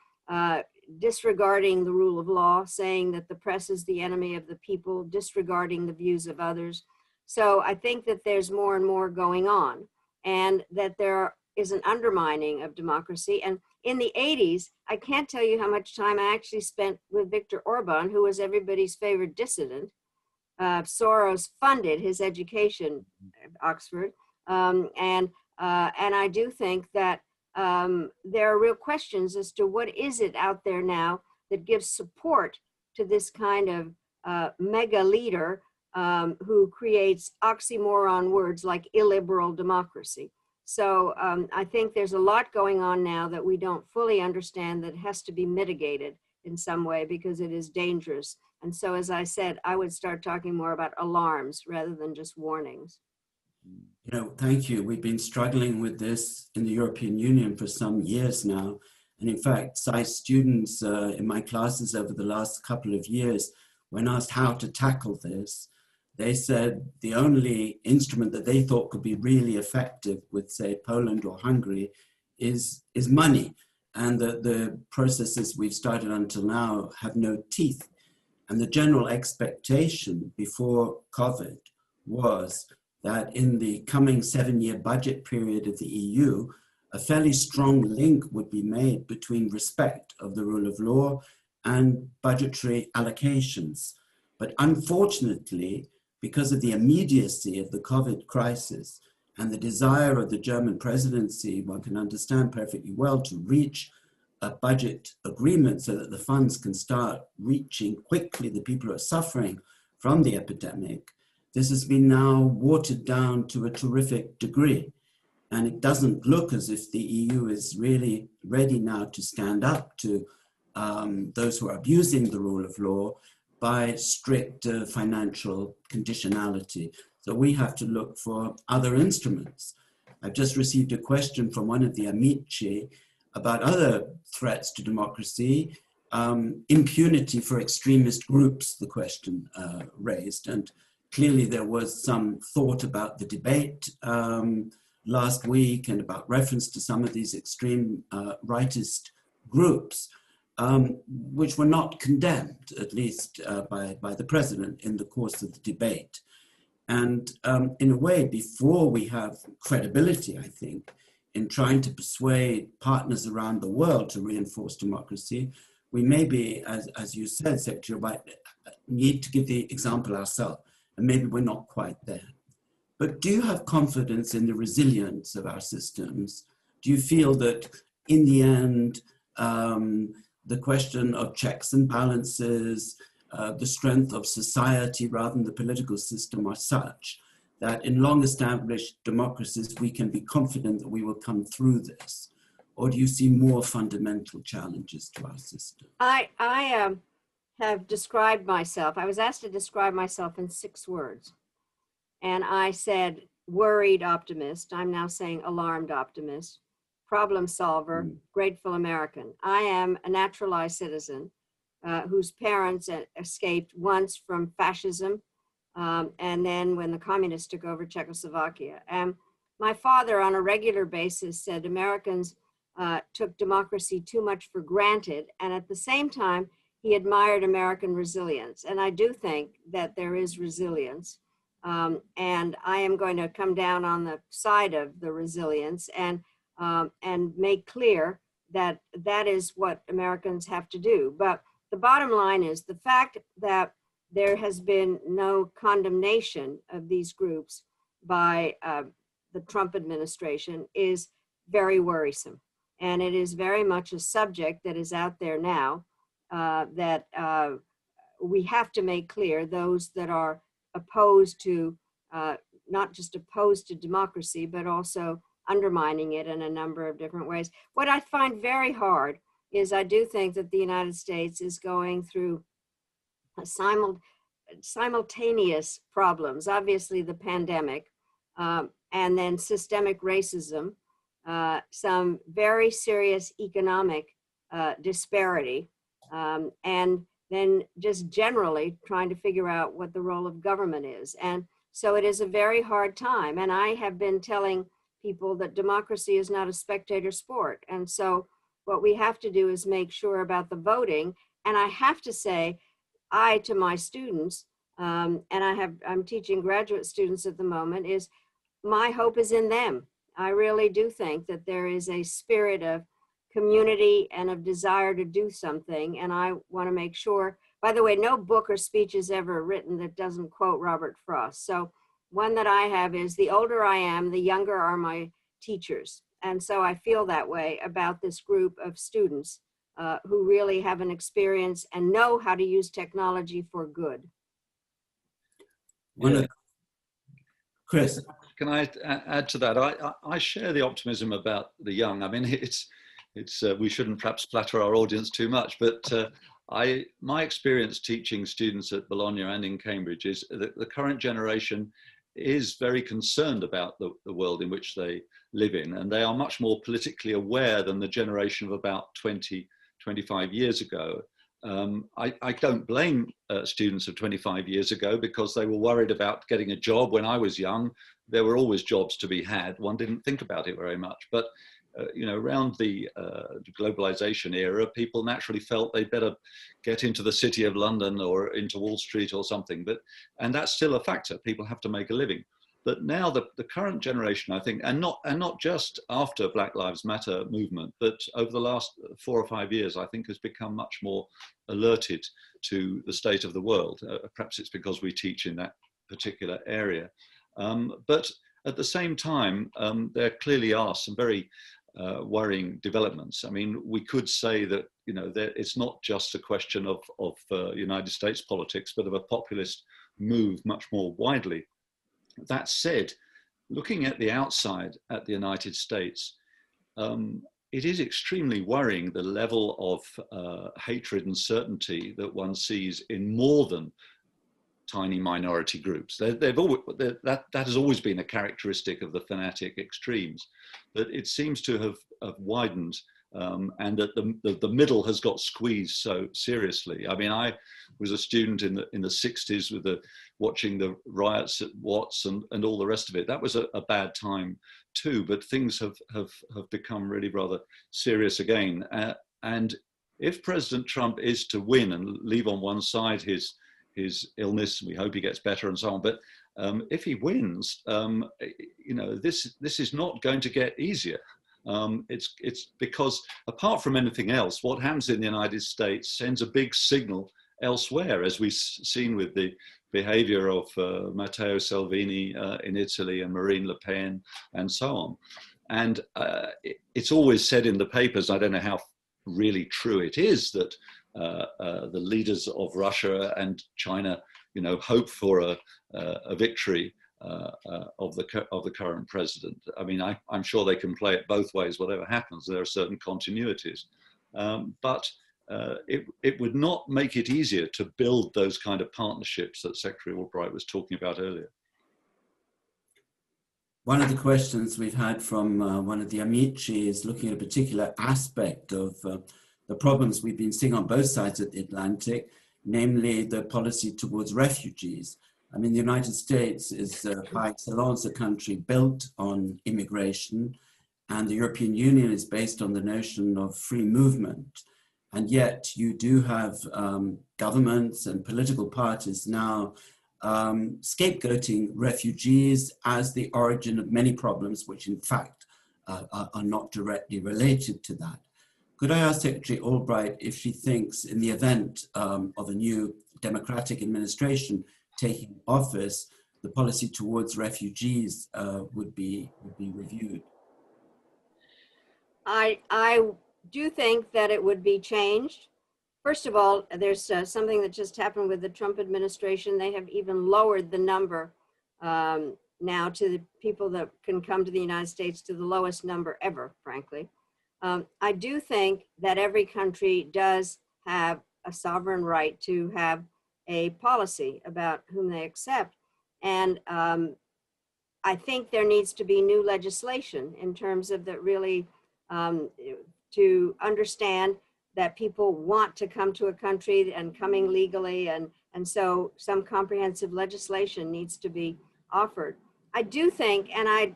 S4: disregarding the rule of law, saying that the press is the enemy of the people, disregarding the views of others. So I think that there's more and more going on, and that there is an undermining of democracy. And in the 80s, I can't tell you how much time I actually spent with Viktor Orban, who was everybody's favorite dissident. Soros funded his education at Oxford. And I do think that there are real questions as to what is it out there now that gives support to this kind of mega leader who creates oxymoron words like illiberal democracy. So I think there's a lot going on now that we don't fully understand, that has to be mitigated in some way because it is dangerous. And so, as I said, I would start talking more about alarms rather than just warnings.
S3: You know, thank you. We've been struggling with this in the European Union for some years now. And in fact, SAIS students in my classes over the last couple of years, when asked how to tackle this, they said the only instrument that they thought could be really effective with, say, Poland or Hungary is money. And that the processes we've started until now have no teeth. And the general expectation before COVID was that in the coming 7-year budget period of the EU, a fairly strong link would be made between respect of the rule of law and budgetary allocations. But unfortunately, because of the immediacy of the COVID crisis and the desire of the German presidency, one can understand perfectly well, to reach a budget agreement so that the funds can start reaching quickly the people who are suffering from the epidemic, this has been now watered down to a terrific degree. And it doesn't look as if the EU is really ready now to stand up to those who are abusing the rule of law by strict financial conditionality. So we have to look for other instruments. I've just received a question from one of the Amici about other threats to democracy, impunity for extremist groups, the question raised. And clearly there was some thought about the debate last week and about reference to some of these extreme rightist groups, which were not condemned, at least by the president in the course of the debate. And in a way, before we have credibility, I think, in trying to persuade partners around the world to reinforce democracy, we maybe, as you said, Secretary White, need to give the example ourselves. And maybe we're not quite there. But do you have confidence in the resilience of our systems? Do you feel that in the end, the question of checks and balances, the strength of society rather than the political system are such that in long-established democracies, we can be confident that we will come through this? Or do you see more fundamental challenges to our system?
S4: I have described myself, I was asked to describe myself in 6 words. And I said, worried optimist. I'm now saying alarmed optimist, problem solver, grateful American. I am a naturalized citizen whose parents escaped once from fascism, and then when the communists took over Czechoslovakia. And my father on a regular basis said Americans took democracy too much for granted. And at the same time, he admired American resilience. And I do think that there is resilience. And I am going to come down on the side of the resilience and make clear that that is what Americans have to do. But the bottom line is the fact that there has been no condemnation of these groups by the Trump administration is very worrisome. And it is very much a subject that is out there now that we have to make clear, those that are opposed to, not just opposed to democracy, but also undermining it in a number of different ways. What I find very hard is I do think that the United States is going through a simultaneous problems, obviously the pandemic, and then systemic racism, some very serious economic disparity, and then just generally trying to figure out what the role of government is. And So it is a very hard time. And I have been telling people that democracy is not a spectator sport. And so what we have to do is make sure about the voting. And I have to say, to my students, and I'm teaching graduate students at the moment, is my hope is in them. I really do think that there is a spirit of community and of desire to do something. And I want to make sure, by the way, no book or speech is ever written that doesn't quote Robert Frost. So one that I have is, the older I am, the younger are my teachers. And so I feel that way about this group of students who really have an experience and know how to use technology for good.
S3: Chris.
S5: Can I add to that? I share the optimism about the young. I mean, we shouldn't perhaps flatter our audience too much, but my experience teaching students at Bologna and in Cambridge is that the current generation is very concerned about the world in which they live in, and they are much more politically aware than the generation of about 20, 25 years ago. I don't blame students of 25 years ago, because they were worried about getting a job. When I was young, there were always jobs to be had. One didn't think about it very much. But around the globalization era, people naturally felt they'd better get into the city of London or into Wall Street or something. And that's still a factor. People have to make a living. But now the current generation, I think, and not just after Black Lives Matter movement, but over the last 4 or 5 years, I think has become much more alerted to the state of the world. Perhaps it's because we teach in that particular area. But at the same time, there clearly are some very worrying developments. I mean, we could say that it's not just a question of United States politics, but of a populist move much more widely. That said, looking at the outside at the United States, it is extremely worrying, the level of hatred and certainty that one sees in more than tiny minority groups. That has always been a characteristic of the fanatic extremes, but it seems to have widened, and that the middle has got squeezed so seriously. I mean, I was a student in the 60s with watching the riots at Watts and all the rest of it. That was a bad time too, but things have become really rather serious again. And if President Trump is to win and leave on one side his illness, we hope he gets better and so on, but if he wins, this is not going to get easier. It's because, apart from anything else, what happens in the United States sends a big signal elsewhere, as we've seen with the behavior of Matteo Salvini in Italy and Marine Le Pen and so on. And it's always said in the papers, I don't know how really true it is, that the leaders of Russia and China, hope for a victory of the current president. I mean, I'm sure they can play it both ways, whatever happens. There are certain continuities, but it would not make it easier to build those kind of partnerships that Secretary Albright was talking about earlier.
S3: One of the questions we've had from one of the Amici is looking at a particular aspect of the problems we've been seeing on both sides of the Atlantic, namely the policy towards refugees. I mean, the United States is by excellence a country built on immigration, and the European Union is based on the notion of free movement. And yet you do have governments and political parties now scapegoating refugees as the origin of many problems, which in fact are not directly related to that. Could I ask Secretary Albright if she thinks, in the event of a new democratic administration taking office, the policy towards refugees would be reviewed?
S4: I do think that it would be changed. First of all, there's something that just happened with the Trump administration. They have even lowered the number now to the people that can come to the United States to the lowest number ever, frankly. I do think that every country does have a sovereign right to have a policy about whom they accept. And I think there needs to be new legislation in terms of that, really to understand that people want to come to a country and coming legally. And so some comprehensive legislation needs to be offered. I do think, and I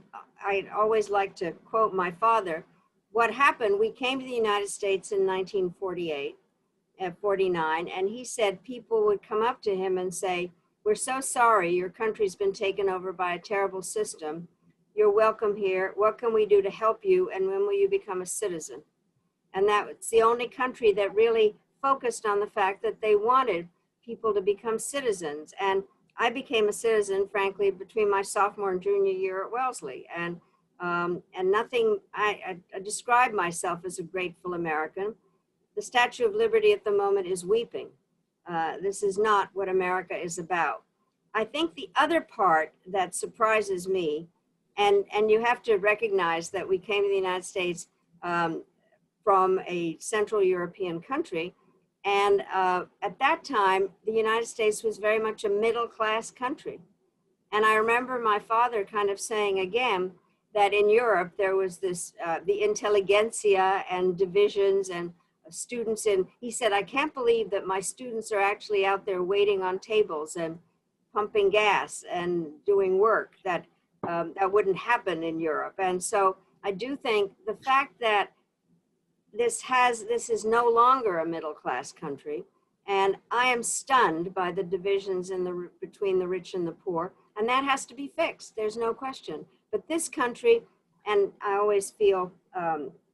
S4: always like to quote my father, what happened, we came to the United States in 1948, at 49, and he said people would come up to him and say, "We're so sorry, your country's been taken over by a terrible system. You're welcome here. What can we do to help you? And when will you become a citizen?" And that's the only country that really focused on the fact that they wanted people to become citizens. And I became a citizen, frankly, between my sophomore and junior year at Wellesley. And nothing, I describe myself as a grateful American. The Statue of Liberty at the moment is weeping. This is not what America is about. I think the other part that surprises me, and you have to recognize that we came to the United States from a Central European country. And at that time, the United States was very much a middle-class country. And I remember my father kind of saying again that in Europe, there was this, the intelligentsia and divisions and students. And he said, "I can't believe that my students are actually out there waiting on tables and pumping gas and doing work that wouldn't happen in Europe." And so I do think the fact that this is no longer a middle-class country, and I am stunned by the divisions between the rich and the poor, and that has to be fixed. There's no question. But this country, and I always feel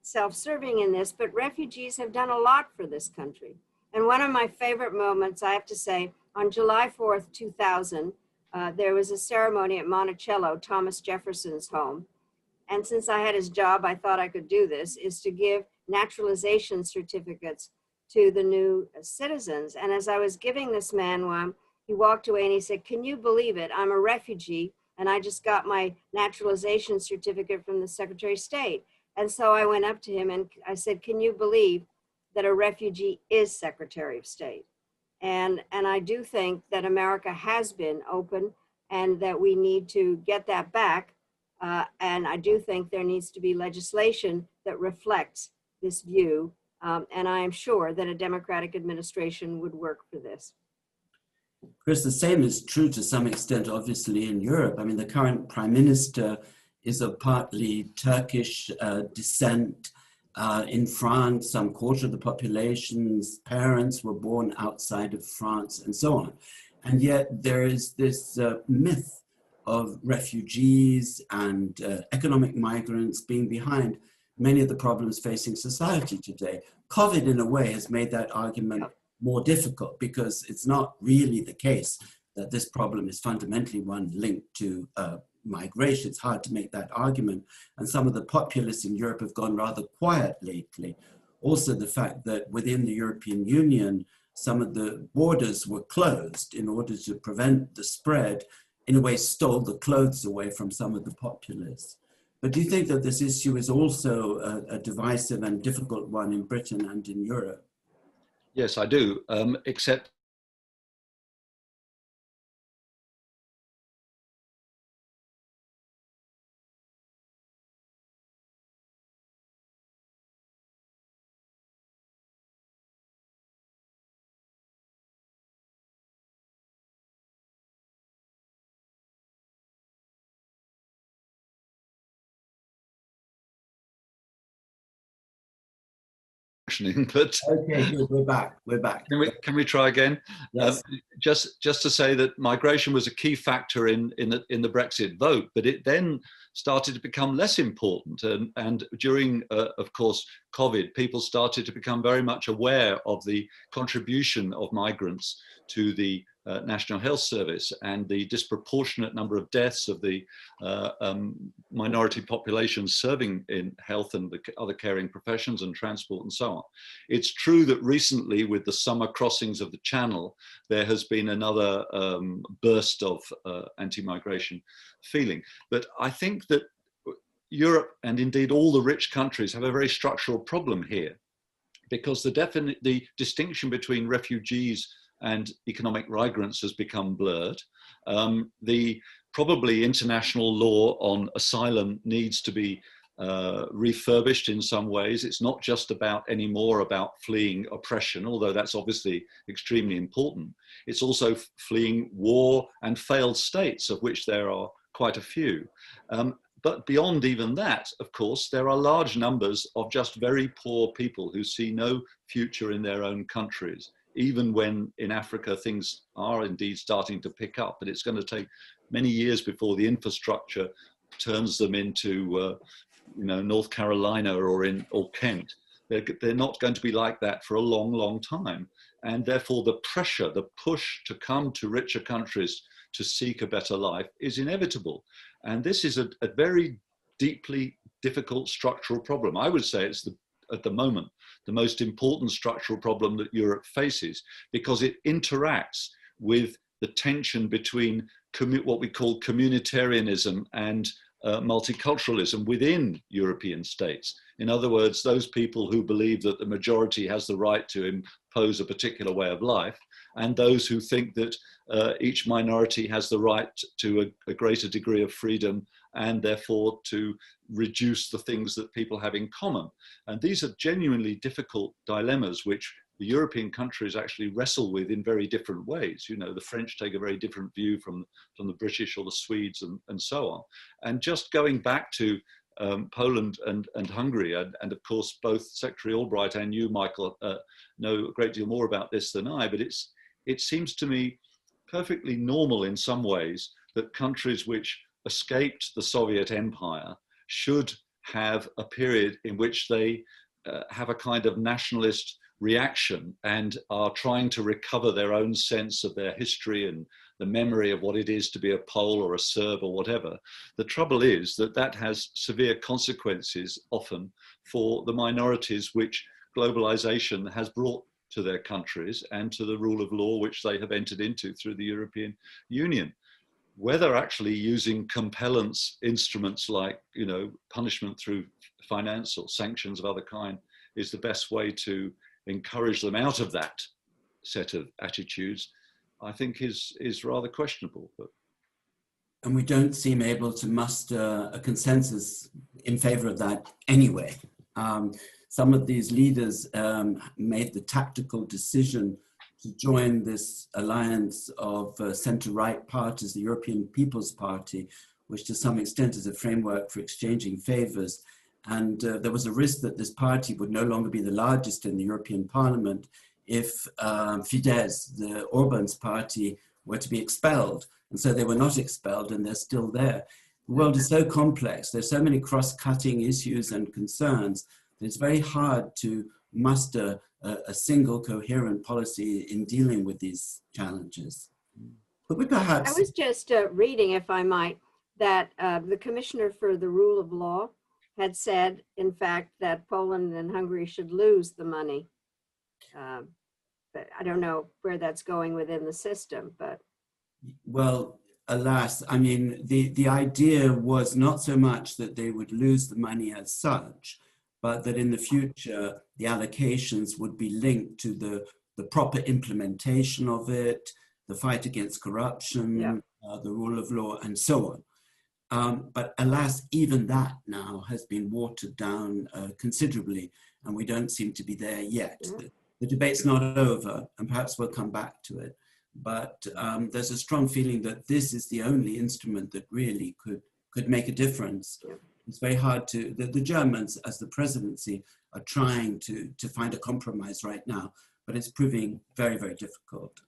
S4: self-serving in this, but refugees have done a lot for this country. And one of my favorite moments, I have to say, on July 4th, 2000, there was a ceremony at Monticello, Thomas Jefferson's home. And since I had his job, I thought I could do this, is to give naturalization certificates to the new citizens. And as I was giving this man one, he walked away and he said, "Can you believe it? I'm a refugee and I just got my naturalization certificate from the Secretary of State." And so I went up to him and I said, "Can you believe that a refugee is Secretary of State?" And I do think that America has been open and that we need to get that back. And I do think there needs to be legislation that reflects this view. And I am sure that a Democratic administration would work for this.
S3: Chris, the same is true to some extent, obviously, in Europe. I mean, the current prime minister is of partly Turkish descent. In France, some quarter of the population's parents were born outside of France and so on. And yet there is this myth of refugees and economic migrants being behind many of the problems facing society today. COVID, in a way, has made that argument more difficult because it's not really the case that this problem is fundamentally one linked to migration. It's hard to make that argument. And some of the populists in Europe have gone rather quiet lately. Also, the fact that within the European Union, some of the borders were closed in order to prevent the spread, in a way stole the clothes away from some of the populists. But do you think that this issue is also a divisive and difficult one in Britain and in Europe?
S5: Yes, I do, except but
S3: okay, good. We're back.
S5: Can we try again?
S3: Yes.
S5: Just to say that migration was a key factor in the Brexit vote, but it then started to become less important. And during, of course, COVID, people started to become very much aware of the contribution of migrants to the National Health Service and the disproportionate number of deaths of the minority populations serving in health and the other caring professions and transport and so on. It's true that recently with the summer crossings of the Channel, there has been another burst of anti-migration feeling. But I think that Europe and indeed all the rich countries have a very structural problem here, because the distinction between refugees and economic migrants has become blurred. Probably international law on asylum needs to be refurbished in some ways. It's not just anymore about fleeing oppression, although that's obviously extremely important. It's also fleeing war and failed states, of which there are quite a few. But beyond even that, of course, there are large numbers of just very poor people who see no future in their own countries, even when in Africa things are indeed starting to pick up. But it's going to take many years before the infrastructure turns them into North Carolina or Kent. They're not going to be like that for a long, long time. And therefore the pressure, the push to come to richer countries to seek a better life is inevitable. And this is a very deeply difficult structural problem. I would say it's at the moment, the most important structural problem that Europe faces, because it interacts with the tension between what we call communitarianism and multiculturalism within European states. In other words, those people who believe that the majority has the right to impose a particular way of life, and those who think that each minority has the right to a greater degree of freedom and therefore to reduce the things that people have in common. And these are genuinely difficult dilemmas which the European countries actually wrestle with in very different ways. The French take a very different view from the British or the Swedes and so on. And just going back to Poland and Hungary, and of course both Secretary Albright and you, Michael, know a great deal more about this than I, but it seems to me perfectly normal in some ways that countries which escaped the Soviet Empire should have a period in which they have a kind of nationalist reaction and are trying to recover their own sense of their history and the memory of what it is to be a Pole or a Serb or whatever. The trouble is that has severe consequences often for the minorities which globalization has brought to their countries and to the rule of law which they have entered into through the European Union. Whether actually using compellence instruments like punishment through finance or sanctions of other kind is the best way to encourage them out of that set of attitudes, I think is rather questionable.
S3: And we don't seem able to muster a consensus in favor of that anyway. Some of these leaders made the tactical decision to join this alliance of centre-right parties, the European People's Party, which to some extent is a framework for exchanging favours. And there was a risk that this party would no longer be the largest in the European Parliament if Fidesz, the Orban's party, were to be expelled. And so they were not expelled and they're still there. The world is so complex. There's so many cross-cutting issues and concerns that it's very hard to muster a single coherent policy in dealing with these challenges. But we perhaps...
S4: I was just reading, if I might, that the Commissioner for the Rule of Law had said, in fact, that Poland and Hungary should lose the money. But I don't know where that's going within the system, but.
S3: Well, alas, I mean, the idea was not so much that they would lose the money as such, but that in the future, the allocations would be linked to the proper implementation of it, the fight against corruption,
S4: yeah.
S3: The rule of law, and so on. But alas, even that now has been watered down considerably, and we don't seem to be there yet.
S4: Yeah.
S3: The debate's not over, and perhaps we'll come back to it. But there's a strong feeling that this is the only instrument that really could make a difference.
S4: Yeah.
S3: It's very hard to, the Germans as the presidency are trying to find a compromise right now, but it's proving very, very difficult.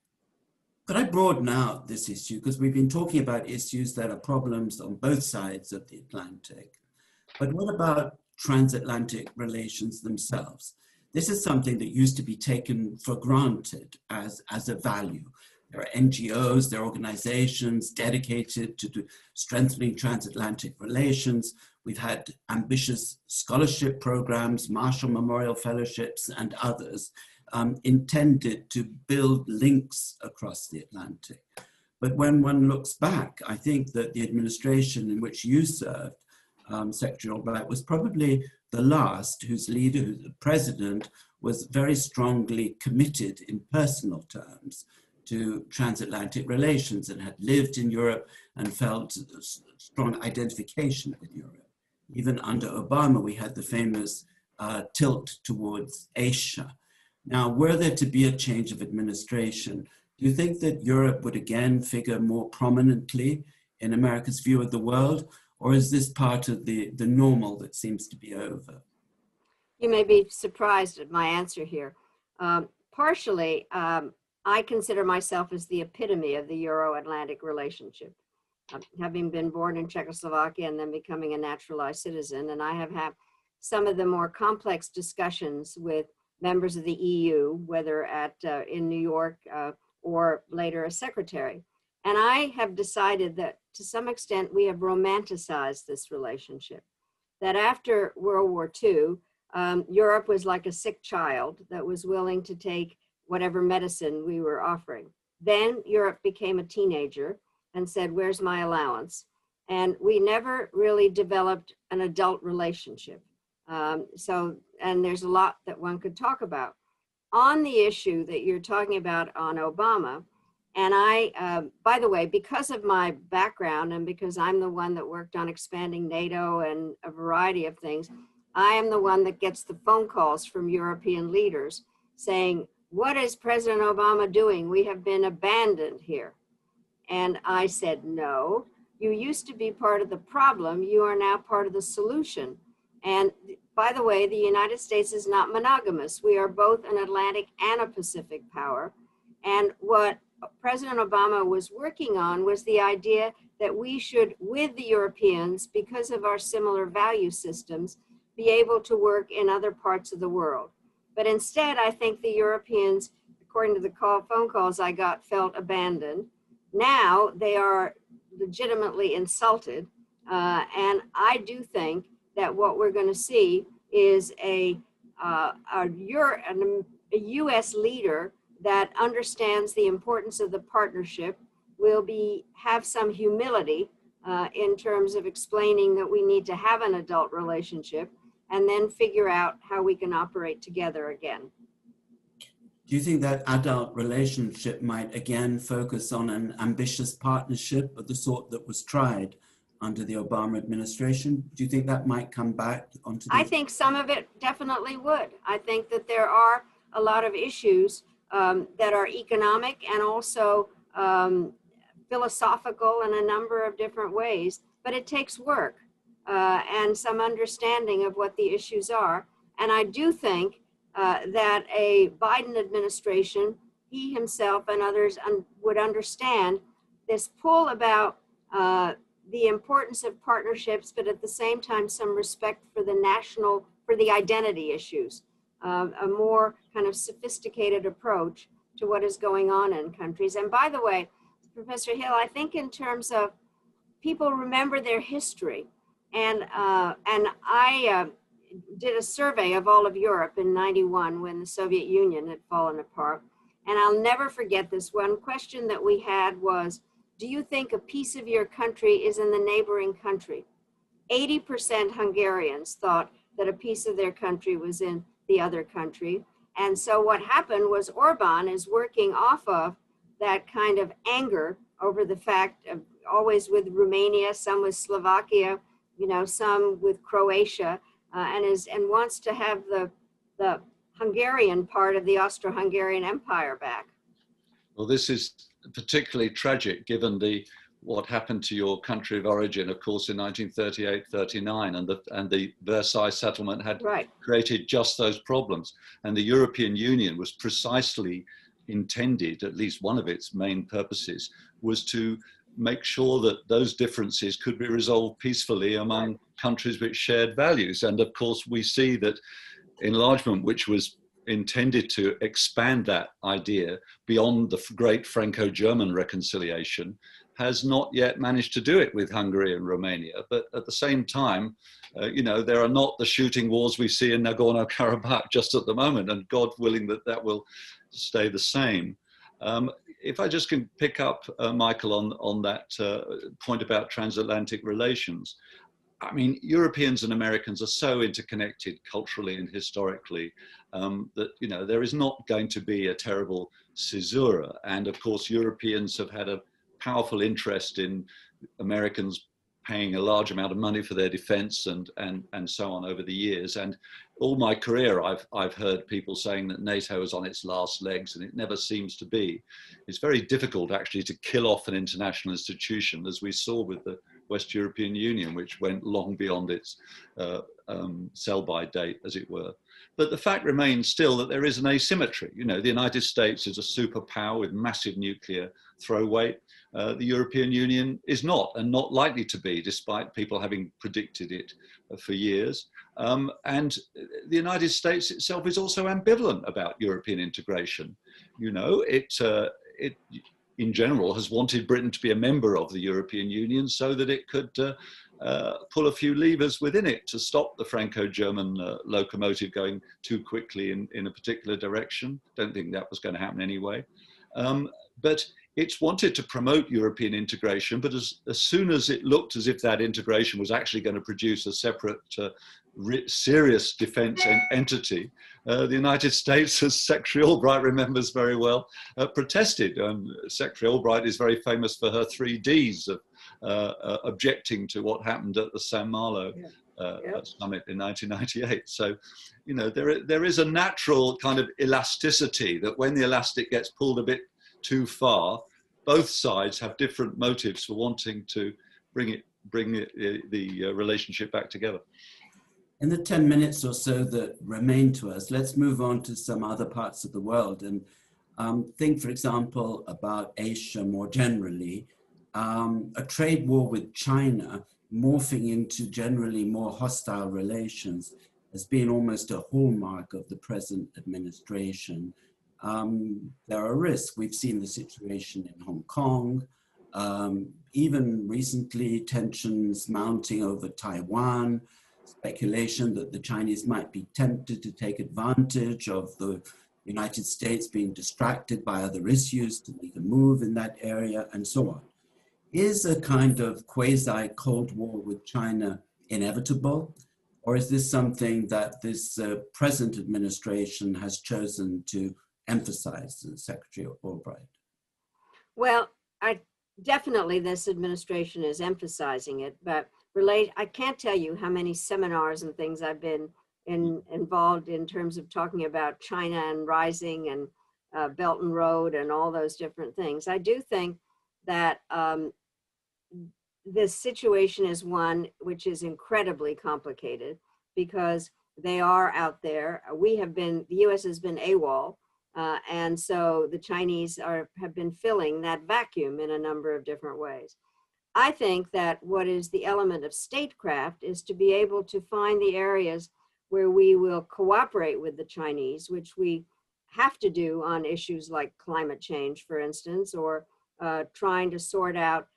S3: Could I broaden out this issue? Because we've been talking about issues that are problems on both sides of the Atlantic. But what about transatlantic relations themselves? This is something that used to be taken for granted as a value. There are NGOs, there are organizations dedicated to strengthening transatlantic relations. We've had ambitious scholarship programs, Marshall Memorial Fellowships, and others intended to build links across the Atlantic. But when one looks back, I think that the administration in which you served, Secretary Albright, was probably the last whose leader, the president, was very strongly committed in personal terms to transatlantic relations and had lived in Europe and felt strong identification with Europe. Even under Obama, we had the famous tilt towards Asia. Now, were there to be a change of administration, do you think that Europe would again figure more prominently in America's view of the world, or is this part of the normal that seems to be over?
S4: You may be surprised at my answer here. Partially, I consider myself as the epitome of the Euro-Atlantic relationship. Having been born in Czechoslovakia and then becoming a naturalized citizen, and I have had some of the more complex discussions with members of the EU, whether in New York or later as secretary. And I have decided that to some extent we have romanticized this relationship. That after World War II, Europe was like a sick child that was willing to take whatever medicine we were offering. Then Europe became a teenager and said, where's my allowance? And we never really developed an adult relationship. And there's a lot that one could talk about. On the issue that you're talking about on Obama, and by the way, because of my background and because I'm the one that worked on expanding NATO and a variety of things, I am the one that gets the phone calls from European leaders saying, what is President Obama doing? We have been abandoned here. And I said, no, you used to be part of the problem. You are now part of the solution. And by the way, the United States is not monogamous. We are both an Atlantic and a Pacific power. And what President Obama was working on was the idea that we should, with the Europeans, because of our similar value systems, be able to work in other parts of the world. But instead, I think the Europeans, according to the phone calls I got, felt abandoned. Now they are legitimately insulted. And I do think that what we're going to see is a US leader that understands the importance of the partnership, will have some humility in terms of explaining that we need to have an adult relationship and then figure out how we can operate together again.
S3: Do you think that adult relationship might again focus on an ambitious partnership of the sort that was tried under the Obama administration? Do you think that might come back onto the...
S4: I think some of it definitely would. I think that there are a lot of issues that are economic and also philosophical in a number of different ways, but it takes work and some understanding of what the issues are. And I do think that a Biden administration, he himself and others would understand this pull about the importance of partnerships, but at the same time, some respect for the identity issues, a more kind of sophisticated approach to what is going on in countries. And by the way, Professor Hill, I think in terms of people remember their history, and I did a survey of all of Europe in '91 when the Soviet Union had fallen apart. And I'll never forget this. One question that we had was, do you think a piece of your country is in the neighboring country? 80% Hungarians thought that a piece of their country was in the other country. And so what happened was Orban is working off of that kind of anger over the fact of always with Romania, some with Slovakia, some with Croatia, and wants to have the Hungarian part of the Austro-Hungarian Empire back.
S5: Well, this is particularly tragic given what happened to your country of origin, of course, in 1938-39, and the Versailles settlement had created just those problems. And the European Union was precisely intended, at least one of its main purposes, was to make sure that those differences could be resolved peacefully among countries which shared values. And of course, we see that enlargement, which was intended to expand that idea beyond the great Franco-German reconciliation, has not yet managed to do it with Hungary and Romania. But at the same time, there are not the shooting wars we see in Nagorno-Karabakh just at the moment, and God willing that will stay the same. If I just can pick up, Michael, on that point about transatlantic relations. I mean, Europeans and Americans are so interconnected culturally and historically that, there is not going to be a terrible caesura. And of course, Europeans have had a powerful interest in Americans' paying a large amount of money for their defense and so on over the years. And all my career, I've heard people saying that NATO is on its last legs, and it never seems to be. It's very difficult actually to kill off an international institution, as we saw with the West European Union, which went long beyond its sell-by date, as it were. But the fact remains still that there is an asymmetry. You know, the United States is a superpower with massive nuclear throw weight. The European Union is not, and not likely to be, despite people having predicted it for years. And the United States itself is also ambivalent about European integration. You know, it in general has wanted Britain to be a member of the European Union so that it could pull a few levers within it to stop the Franco-German locomotive going too quickly in a particular direction. Don't think that was going to happen anyway. But it's wanted to promote European integration, but as soon as it looked as if that integration was actually going to produce a separate serious defense entity, the United States, as Secretary Albright remembers very well, protested. Secretary Albright is very famous for her 3 Ds of objecting to what happened at the San Malo summit in 1998. So, you know, there is a natural kind of elasticity that when the elastic gets pulled a bit too far, both sides have different motives for wanting to bring the relationship back together.
S3: In the 10 minutes or so that remain to us, let's move on to some other parts of the world and think, for example, about Asia more generally. A trade war with China morphing into generally more hostile relations has been almost a hallmark of the present administration. There are risks. We've seen the situation in Hong Kong, even recently tensions mounting over Taiwan, speculation that the Chinese might be tempted to take advantage of the United States being distracted by other issues to make a move in that area, and so on. Is a kind of quasi-Cold War with China inevitable? Or is this something that this present administration has chosen to emphasize, Secretary Albright?
S4: Well, definitely this administration is emphasizing it, but I can't tell you how many seminars and things I've been involved in terms of talking about China and rising and Belt and Road and all those different things. I do think that this situation is one which is incredibly complicated because they are out there. The US has been AWOL, and so the Chinese have been filling that vacuum in a number of different ways. I think that what is the element of statecraft is to be able to find the areas where we will cooperate with the Chinese, which we have to do on issues like climate change, for instance, or trying to sort out,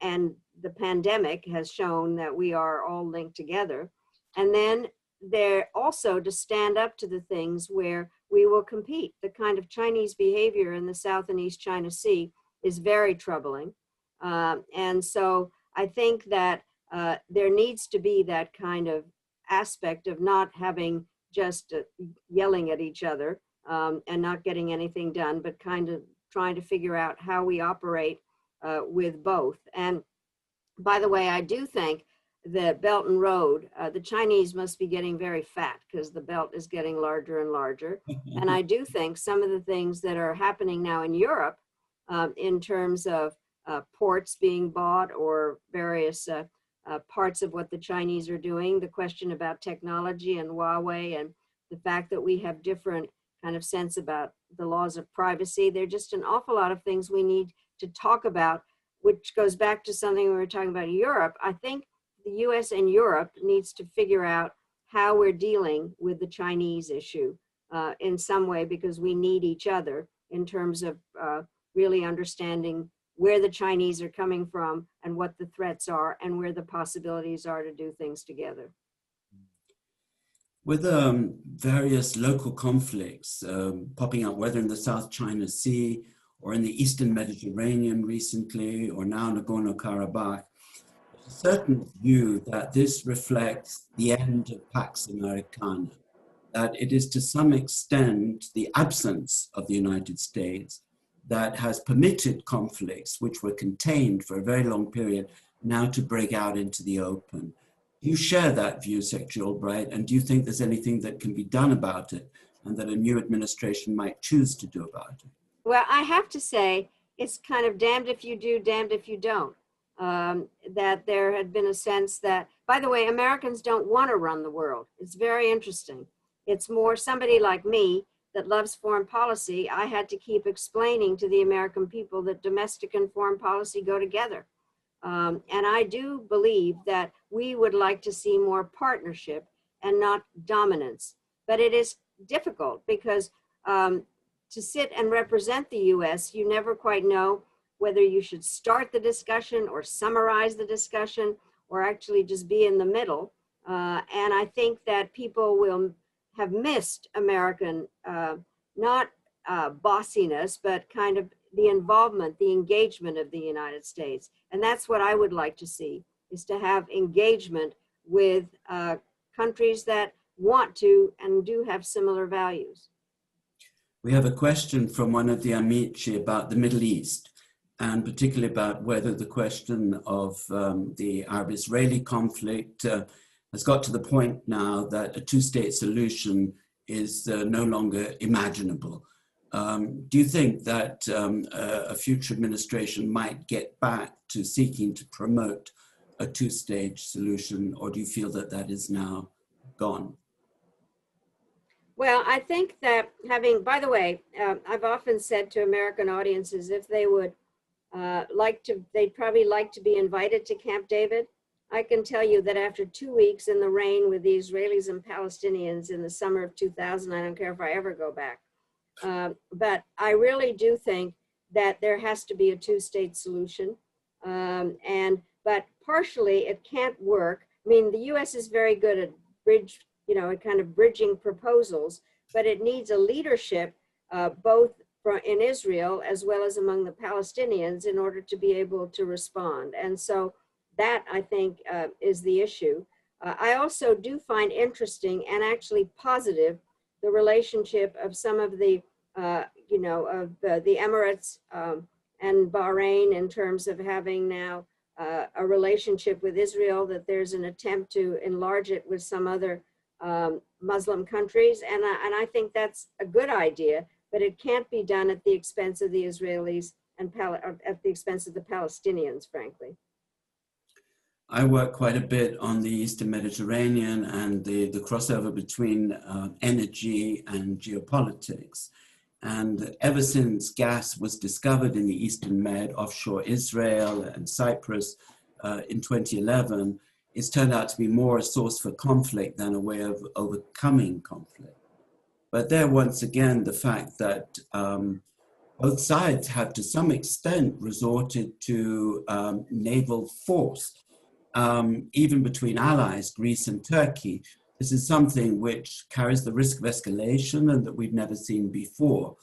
S4: and the pandemic has shown that we are all linked together. And then they're also to stand up to the things where we will compete. The kind of Chinese behavior in the South and East China Sea is very troubling. And so I think that there needs to be that kind of aspect of not having just yelling at each other and not getting anything done, but kind of trying to figure out how we operate with both. And by the way, I do think the Belt and Road, the Chinese must be getting very fat because the belt is getting larger and larger. And I do think some of the things that are happening now in Europe in terms of ports being bought or various parts of what the Chinese are doing, the question about technology and Huawei and the fact that we have different kind of sense about the laws of privacy. There are just an awful lot of things we need to talk about, which goes back to something we were talking about in Europe. I think the US and Europe needs to figure out how we're dealing with the Chinese issue in some way, because we need each other in terms of really understanding where the Chinese are coming from and what the threats are and where the possibilities are to do things together.
S3: With various local conflicts popping up, whether in the South China Sea or in the Eastern Mediterranean recently, or now Nagorno-Karabakh, there's a certain view that this reflects the end of Pax Americana, that it is to some extent the absence of the United States that has permitted conflicts which were contained for a very long period now to break out into the open. Do you share that view, Secretary Albright, and do you think there's anything that can be done about it and that a new administration might choose to do about it?
S4: Well, I have to say, it's kind of damned if you do, damned if you don't. That there had been a sense that, by the way, Americans don't want to run the world. It's very interesting. It's more somebody like me that loves foreign policy. I had to keep explaining to the American people that domestic and foreign policy go together. And I do believe that we would like to see more partnership and not dominance. But it is difficult because to sit and represent the US, you never quite know whether you should start the discussion or summarize the discussion or actually just be in the middle. And I think that people will have missed American, not bossiness, but kind of the involvement, the engagement of the United States. And that's what I would like to see, is to have engagement with countries that want to and do have similar values.
S3: We have a question from one of the Amici about the Middle East, and particularly about whether the question of the Arab-Israeli conflict has got to the point now that a two-state solution is no longer imaginable. Do you think that a future administration might get back to seeking to promote a two-stage solution, or do you feel that that is now gone?
S4: Well, I think that by the way, I've often said to American audiences, if they would they'd probably like to be invited to Camp David. I can tell you that after 2 weeks in the rain with the Israelis and Palestinians in the summer of 2000, I don't care if I ever go back. But I really do think that there has to be a two-state solution. But partially it can't work. I mean, the US is very good at kind of bridging proposals, but it needs a leadership both in Israel as well as among the Palestinians in order to be able to respond. And so that, I think, is the issue. I also do find interesting and actually positive the relationship of some of the, the Emirates and Bahrain in terms of having now a relationship with Israel, that there's an attempt to enlarge it with some other Muslim countries. And I think that's a good idea, but it can't be done at the expense of the Israelis and at the expense of the Palestinians, frankly.
S3: I work quite a bit on the Eastern Mediterranean and the crossover between energy and geopolitics. And ever since gas was discovered in the Eastern Med, offshore Israel and Cyprus in 2011, it's turned out to be more a source for conflict than a way of overcoming conflict. But there, once again, the fact that both sides have to some extent resorted to naval force. Even between allies, Greece and Turkey, this is something which carries the risk of escalation and that we've never seen before.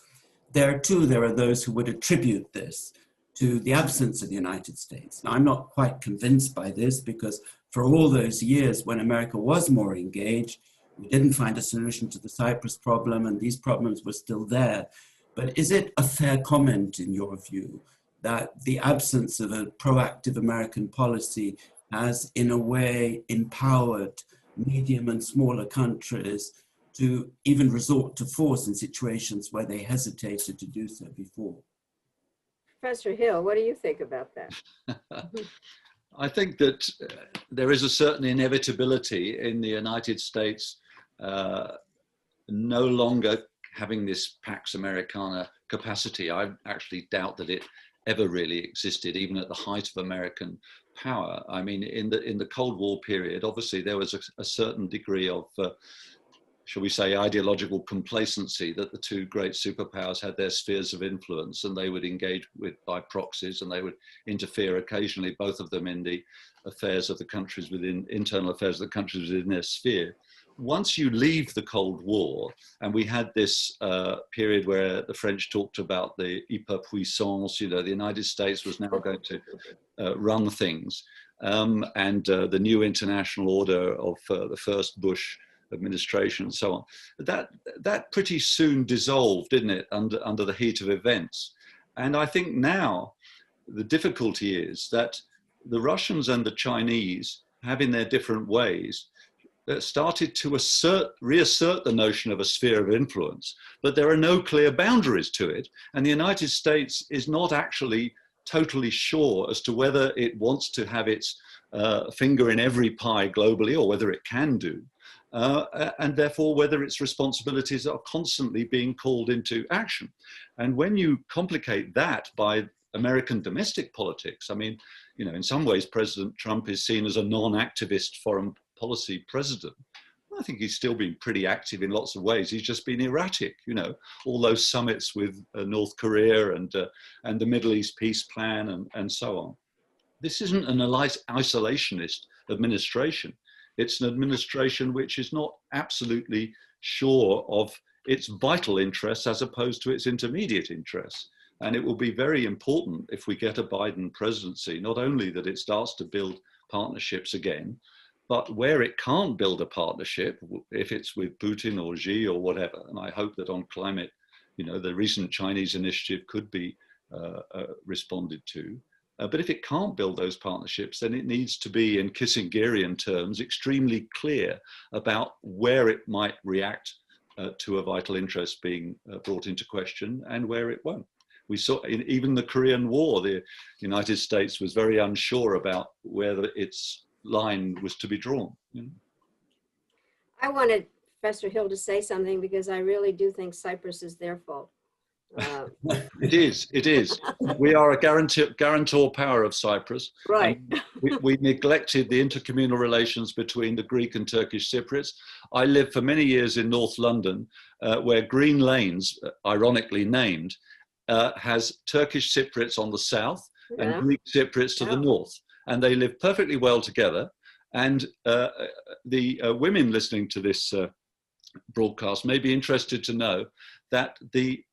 S3: There are those who would attribute this to the absence of the United States. Now, I'm not quite convinced by this, because for all those years when America was more engaged, we didn't find a solution to the Cyprus problem, and these problems were still there. But is it a fair comment, in your view, that the absence of a proactive American policy has, in a way, empowered medium and smaller countries to even resort to force in situations where they hesitated to do so before?
S4: Professor Hill, what do you think about that?
S5: I think that there is a certain inevitability in the United States no longer having this Pax Americana capacity. I actually doubt that it ever really existed, even at the height of American power. I mean, in the Cold War period, obviously there was a certain degree of, shall we say, ideological complacency that the two great superpowers had their spheres of influence, and they would engage with by proxies, and they would interfere occasionally, both of them, in the affairs of the countries within, internal affairs of the countries within their sphere. Once you leave the Cold War, and we had this period where the French talked about the hyperpuissance, the United States was now going to run things, and the new international order of the first Bush administration and so on. That pretty soon dissolved, didn't it, under the heat of events. And I think now the difficulty is that the Russians and the Chinese have, in their different ways, started to reassert the notion of a sphere of influence, but there are no clear boundaries to it. And the United States is not actually totally sure as to whether it wants to have its finger in every pie globally, or whether it can do. And therefore whether its responsibilities are constantly being called into action. And when you complicate that by American domestic politics, I mean, you know, in some ways President Trump is seen as a non-activist foreign policy president. I think he's still been pretty active in lots of ways. He's just been erratic, you know, all those summits with North Korea and the Middle East peace plan and so on. This isn't an isolationist administration. It's an administration which is not absolutely sure of its vital interests as opposed to its intermediate interests. And it will be very important if we get a Biden presidency, not only that it starts to build partnerships again, but where it can't build a partnership, if it's with Putin or Xi or whatever. And I hope that on climate, you know, the recent Chinese initiative could be responded to. But if it can't build those partnerships, then it needs to be, in Kissingerian terms, extremely clear about where it might react to a vital interest being brought into question and where it won't. We saw in even the Korean War, the United States was very unsure about where its line was to be drawn. You know?
S4: I wanted Professor Hill to say something because I really do think Cyprus is their fault.
S5: It is. We are a guarantor power of Cyprus.
S4: Right.
S5: We neglected the intercommunal relations between the Greek and Turkish Cypriots. I lived for many years in North London, where Green Lanes, ironically named, has Turkish Cypriots on the south and Greek Cypriots to the north. And they live perfectly well together. And the women listening to this broadcast may be interested to know that the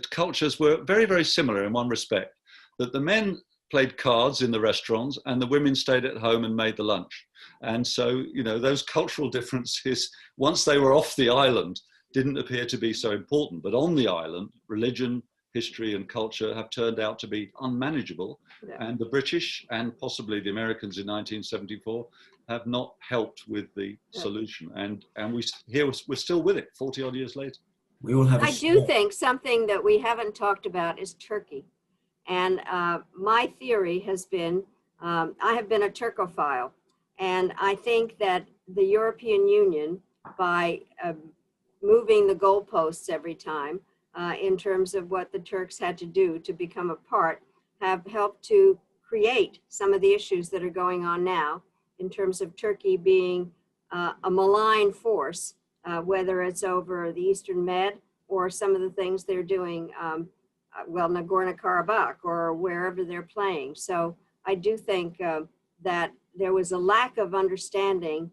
S5: cultures were very, very similar in one respect, that the men played cards in the restaurants and the women stayed at home and made the lunch. And so, you know, those cultural differences, once they were off the island, didn't appear to be so important. But on the island, religion, history and culture have turned out to be unmanageable. Yeah. And the British and possibly the Americans in 1974 have not helped with the solution. And we're still with it 40 odd years later.
S3: We all have
S4: I do think something that we haven't talked about is Turkey. And my theory has been, I have been a Turkophile. And I think that the European Union, by moving the goalposts every time in terms of what the Turks had to do to become a part, have helped to create some of the issues that are going on now in terms of Turkey being a malign force, whether it's over the Eastern Med or some of the things they're doing, well, Nagorno-Karabakh or wherever they're playing. So I do think that there was a lack of understanding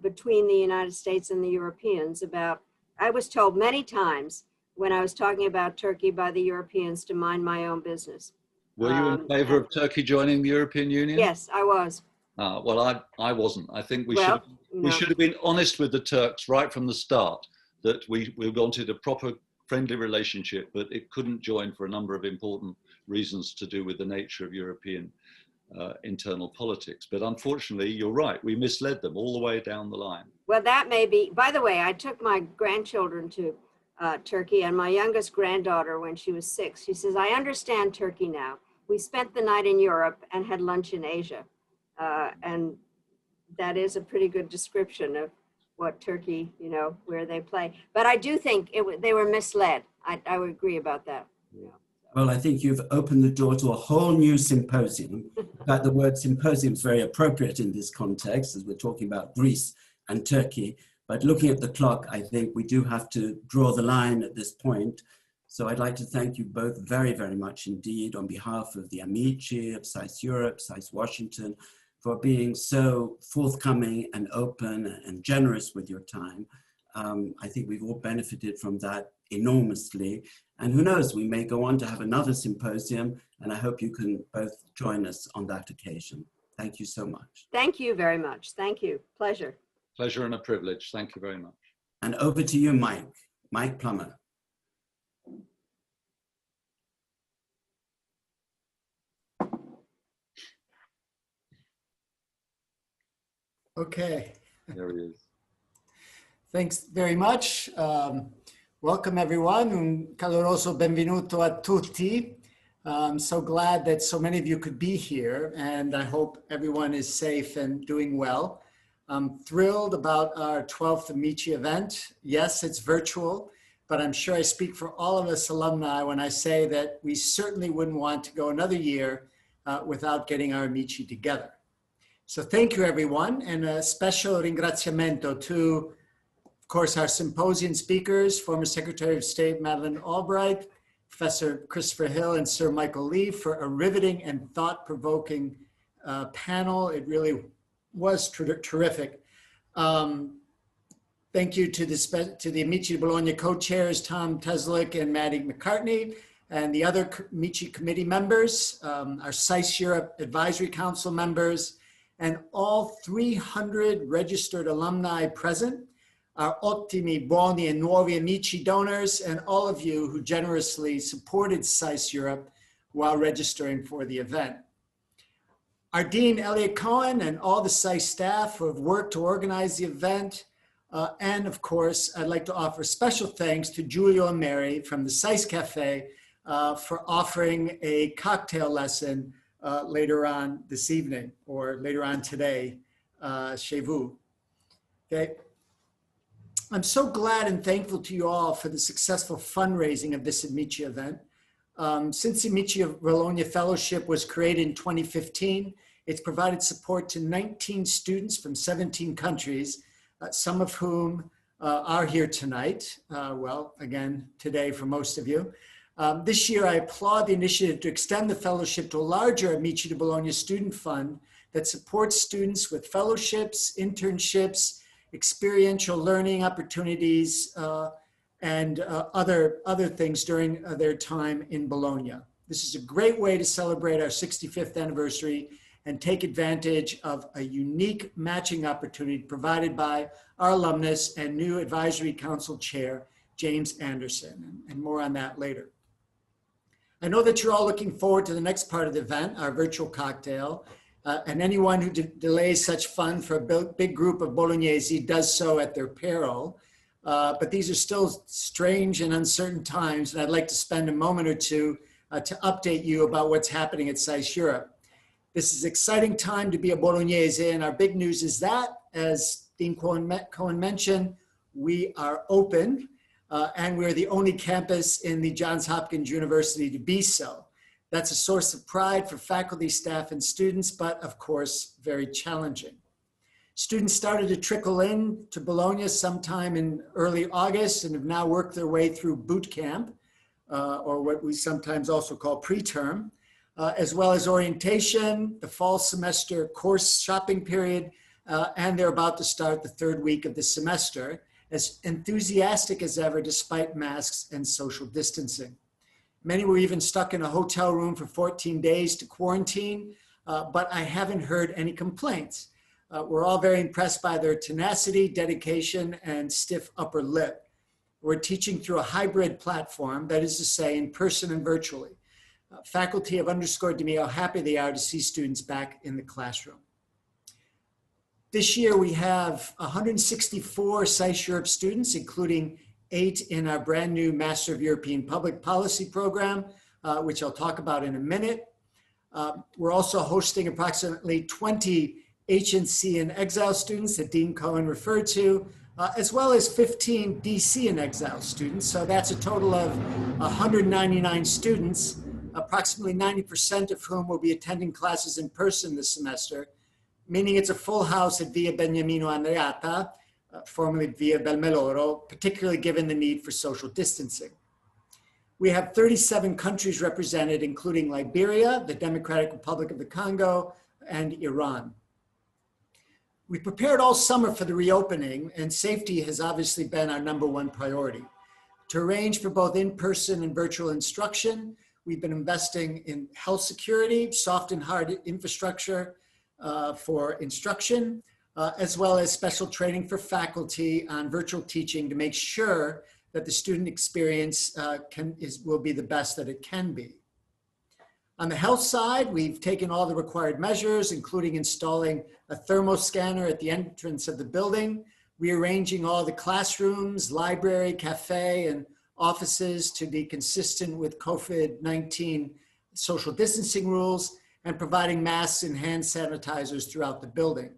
S4: between the United States and the Europeans about, I was told many times when I was talking about Turkey by the Europeans to mind my own business.
S5: Were you in favor of Turkey joining the European Union?
S4: Yes, I was.
S5: Well, I wasn't. I think we should have been honest with the Turks right from the start that we wanted a proper friendly relationship, but it couldn't join for a number of important reasons to do with the nature of European internal politics. But unfortunately, you're right, we misled them all the way down the line.
S4: Well, that may be, by the way, I took my grandchildren to Turkey, and my youngest granddaughter, when she was 6, she says, I understand Turkey now. We spent the night in Europe and had lunch in Asia. And that is a pretty good description of what Turkey, you know, where they play. But I do think they were misled. I would agree about that. Yeah.
S3: Well, I think you've opened the door to a whole new symposium. In fact, the word symposium is very appropriate in this context, as we're talking about Greece and Turkey. But looking at the clock, I think we do have to draw the line at this point. So I'd like to thank you both very, very much indeed on behalf of the Amici, of SAIS Europe, SAIS Washington, for being so forthcoming and open and generous with your time. I think we've all benefited from that enormously. And who knows, we may go on to have another symposium, and I hope you can both join us on that occasion. Thank you so much.
S4: Thank you very much. Thank you. Pleasure.
S5: Pleasure and a privilege. Thank you very much.
S3: And over to you, Mike Plummer.
S6: Okay.
S5: There he is.
S6: Thanks very much. Welcome everyone. Un caloroso benvenuto a tutti. I'm so glad that so many of you could be here, and I hope everyone is safe and doing well. I'm thrilled about our 12th Amici event. Yes, it's virtual, but I'm sure I speak for all of us alumni when I say that we certainly wouldn't want to go another year without getting our Amici together. So thank you everyone, and a special ringraziamento to, of course, our symposium speakers, former Secretary of State Madeleine Albright, Professor Christopher Hill, and Sir Michael Lee for a riveting and thought-provoking panel. It really was terrific. Thank you to the Amici di Bologna co-chairs, Tom Teslick and Maddie McCartney, and the other Amici committee members, our SAIS Europe Advisory Council members, and all 300 registered alumni present, our ottimi, buoni, and nuovi amici donors, and all of you who generously supported SAIS Europe while registering for the event. Our Dean, Elliot Cohen, and all the SAIS staff who have worked to organize the event. And of course, I'd like to offer special thanks to Giulio and Mary from the SAIS Cafe for offering a cocktail lesson later on this evening, or later on today, chez vous. Okay. I'm so glad and thankful to you all for the successful fundraising of this Amici event. Since the Amici of Bologna Fellowship was created in 2015, it's provided support to 19 students from 17 countries, some of whom are here tonight. Well, again, today for most of you. This year, I applaud the initiative to extend the fellowship to a larger Amici di Bologna student fund that supports students with fellowships, internships, experiential learning opportunities, and other things during their time in Bologna. This is a great way to celebrate our 65th anniversary and take advantage of a unique matching opportunity provided by our alumnus and new advisory council chair, James Anderson, and more on that later. I know that you're all looking forward to the next part of the event, our virtual cocktail, and anyone who delays such fun for a big group of Bolognese does so at their peril. But these are still strange and uncertain times, and I'd like to spend a moment or two to update you about what's happening at SAIS Europe. This is an exciting time to be a Bolognese, and our big news is that, as Dean Cohen mentioned, we are open, and we're the only campus in the Johns Hopkins University to be so. That's a source of pride for faculty, staff, and students, but of course, very challenging. Students started to trickle in to Bologna sometime in early August and have now worked their way through boot camp, or what we sometimes also call preterm, as well as orientation, the fall semester course shopping period, and they're about to start the third week of the semester, as enthusiastic as ever despite masks and social distancing. Many were even stuck in a hotel room for 14 days to quarantine, but I haven't heard any complaints. We're all very impressed by their tenacity, dedication, and stiff upper lip. We're teaching through a hybrid platform, that is to say, in person and virtually. Faculty have underscored to me how happy they are to see students back in the classroom. This year, we have 164 SAIS Europe students, including 8 in our brand new Master of European Public Policy program, which I'll talk about in a minute. We're also hosting approximately 20 HNC and exile students that Dean Cohen referred to, as well as 15 DC and exile students. So that's a total of 199 students, approximately 90% of whom will be attending classes in person this semester, meaning it's a full house at Via Beniamino Andreatta, formerly Via Belmeloro, particularly given the need for social distancing. We have 37 countries represented, including Liberia, the Democratic Republic of the Congo, and Iran. We prepared all summer for the reopening, and safety has obviously been our #1 priority. To arrange for both in-person and virtual instruction, we've been investing in health security, soft and hard infrastructure for instruction, as well as special training for faculty on virtual teaching to make sure that the student experience will be the best that it can be. On the health side, we've taken all the required measures, including installing a thermoscanner at the entrance of the building, rearranging all the classrooms, library, cafe, and offices to be consistent with COVID-19 social distancing rules, and providing masks and hand sanitizers throughout the building.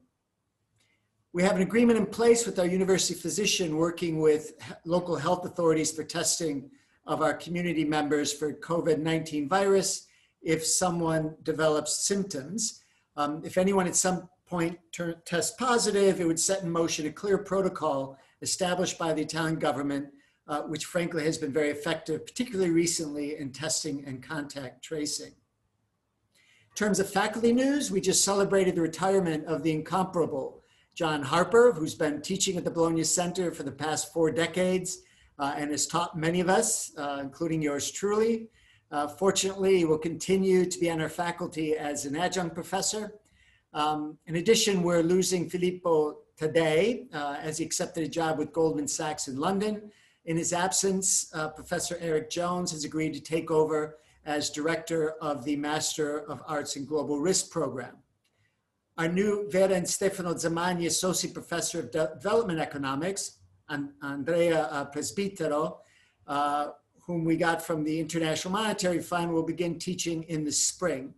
S6: We have an agreement in place with our university physician working with local health authorities for testing of our community members for COVID-19 virus if someone develops symptoms. If anyone at some point tests positive, it would set in motion a clear protocol established by the Italian government, which frankly has been very effective, particularly recently in testing and contact tracing. In terms of faculty news, we just celebrated the retirement of the incomparable John Harper, who's been teaching at the Bologna Center for the past 4 decades and has taught many of us, including yours truly. Fortunately, he will continue to be on our faculty as an adjunct professor. In addition, we're losing Filippo today as he accepted a job with Goldman Sachs in London. In his absence, Professor Eric Jones has agreed to take over as director of the Master of Arts in Global Risk program. Our new Vera and Stefano Zamagni Associate Professor of Development Economics, Andrea Presbitero, whom we got from the International Monetary Fund, will begin teaching in the spring.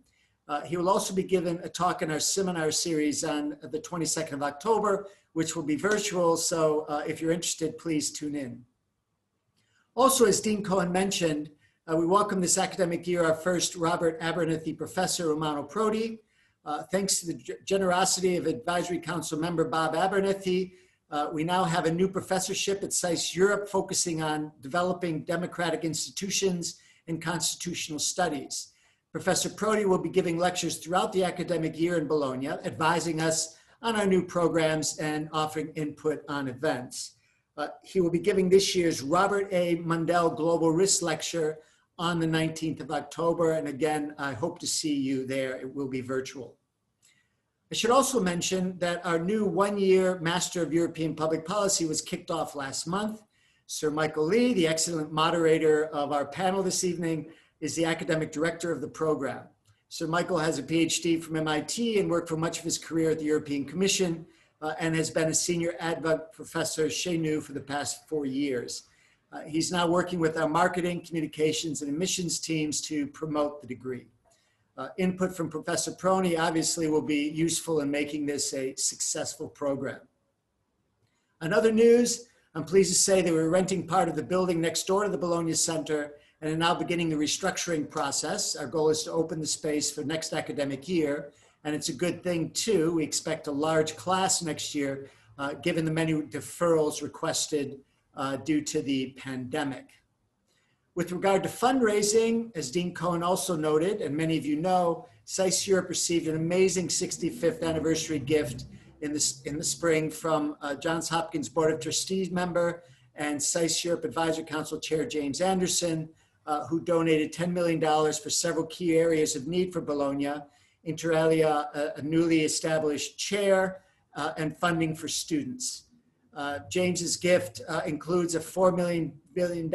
S6: He will also be given a talk in our seminar series on the 22nd of October, which will be virtual. So if you're interested, please tune in. Also, as Dean Cohen mentioned, we welcome this academic year our first Robert Abernethy Professor, Romano Prodi. Thanks to the generosity of Advisory Council member Bob Abernethy, we now have a new professorship at SAIS Europe focusing on developing democratic institutions and constitutional studies. Professor Prodi will be giving lectures throughout the academic year in Bologna, advising us on our new programs and offering input on events. He will be giving this year's Robert A. Mundell Global Risk Lecture on the 19th of October. And again, I hope to see you there. It will be virtual. I should also mention that our new 1-year Master of European Public Policy was kicked off last month. Sir Michael Lee, the excellent moderator of our panel this evening, is the academic director of the program. Sir Michael has a PhD from MIT and worked for much of his career at the European Commission and has been a senior adjunct professor chez nous for the past 4 years. He's now working with our marketing, communications, and admissions teams to promote the degree. Input from Professor Prodi obviously will be useful in making this a successful program. On other news, I'm pleased to say that we're renting part of the building next door to the Bologna Center and are now beginning the restructuring process. Our goal is to open the space for next academic year, and it's a good thing too. We expect a large class next year, given the many deferrals requested due to the pandemic. With regard to fundraising, as Dean Cohen also noted, and many of you know, SAIS Europe received an amazing 65th anniversary gift in the spring from Johns Hopkins Board of Trustees member and SAIS Europe Advisory Council Chair James Anderson, who donated $10 million for several key areas of need for Bologna, inter alia, a newly established chair, and funding for students. James's gift includes a $4 billion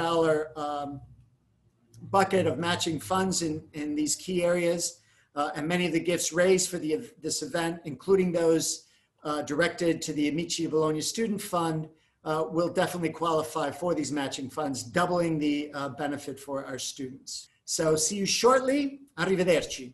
S6: bucket of matching funds in these key areas, and many of the gifts raised for this event, including those directed to the Amici Bologna Student Fund, will definitely qualify for these matching funds, doubling the benefit for our students. So see you shortly. Arrivederci.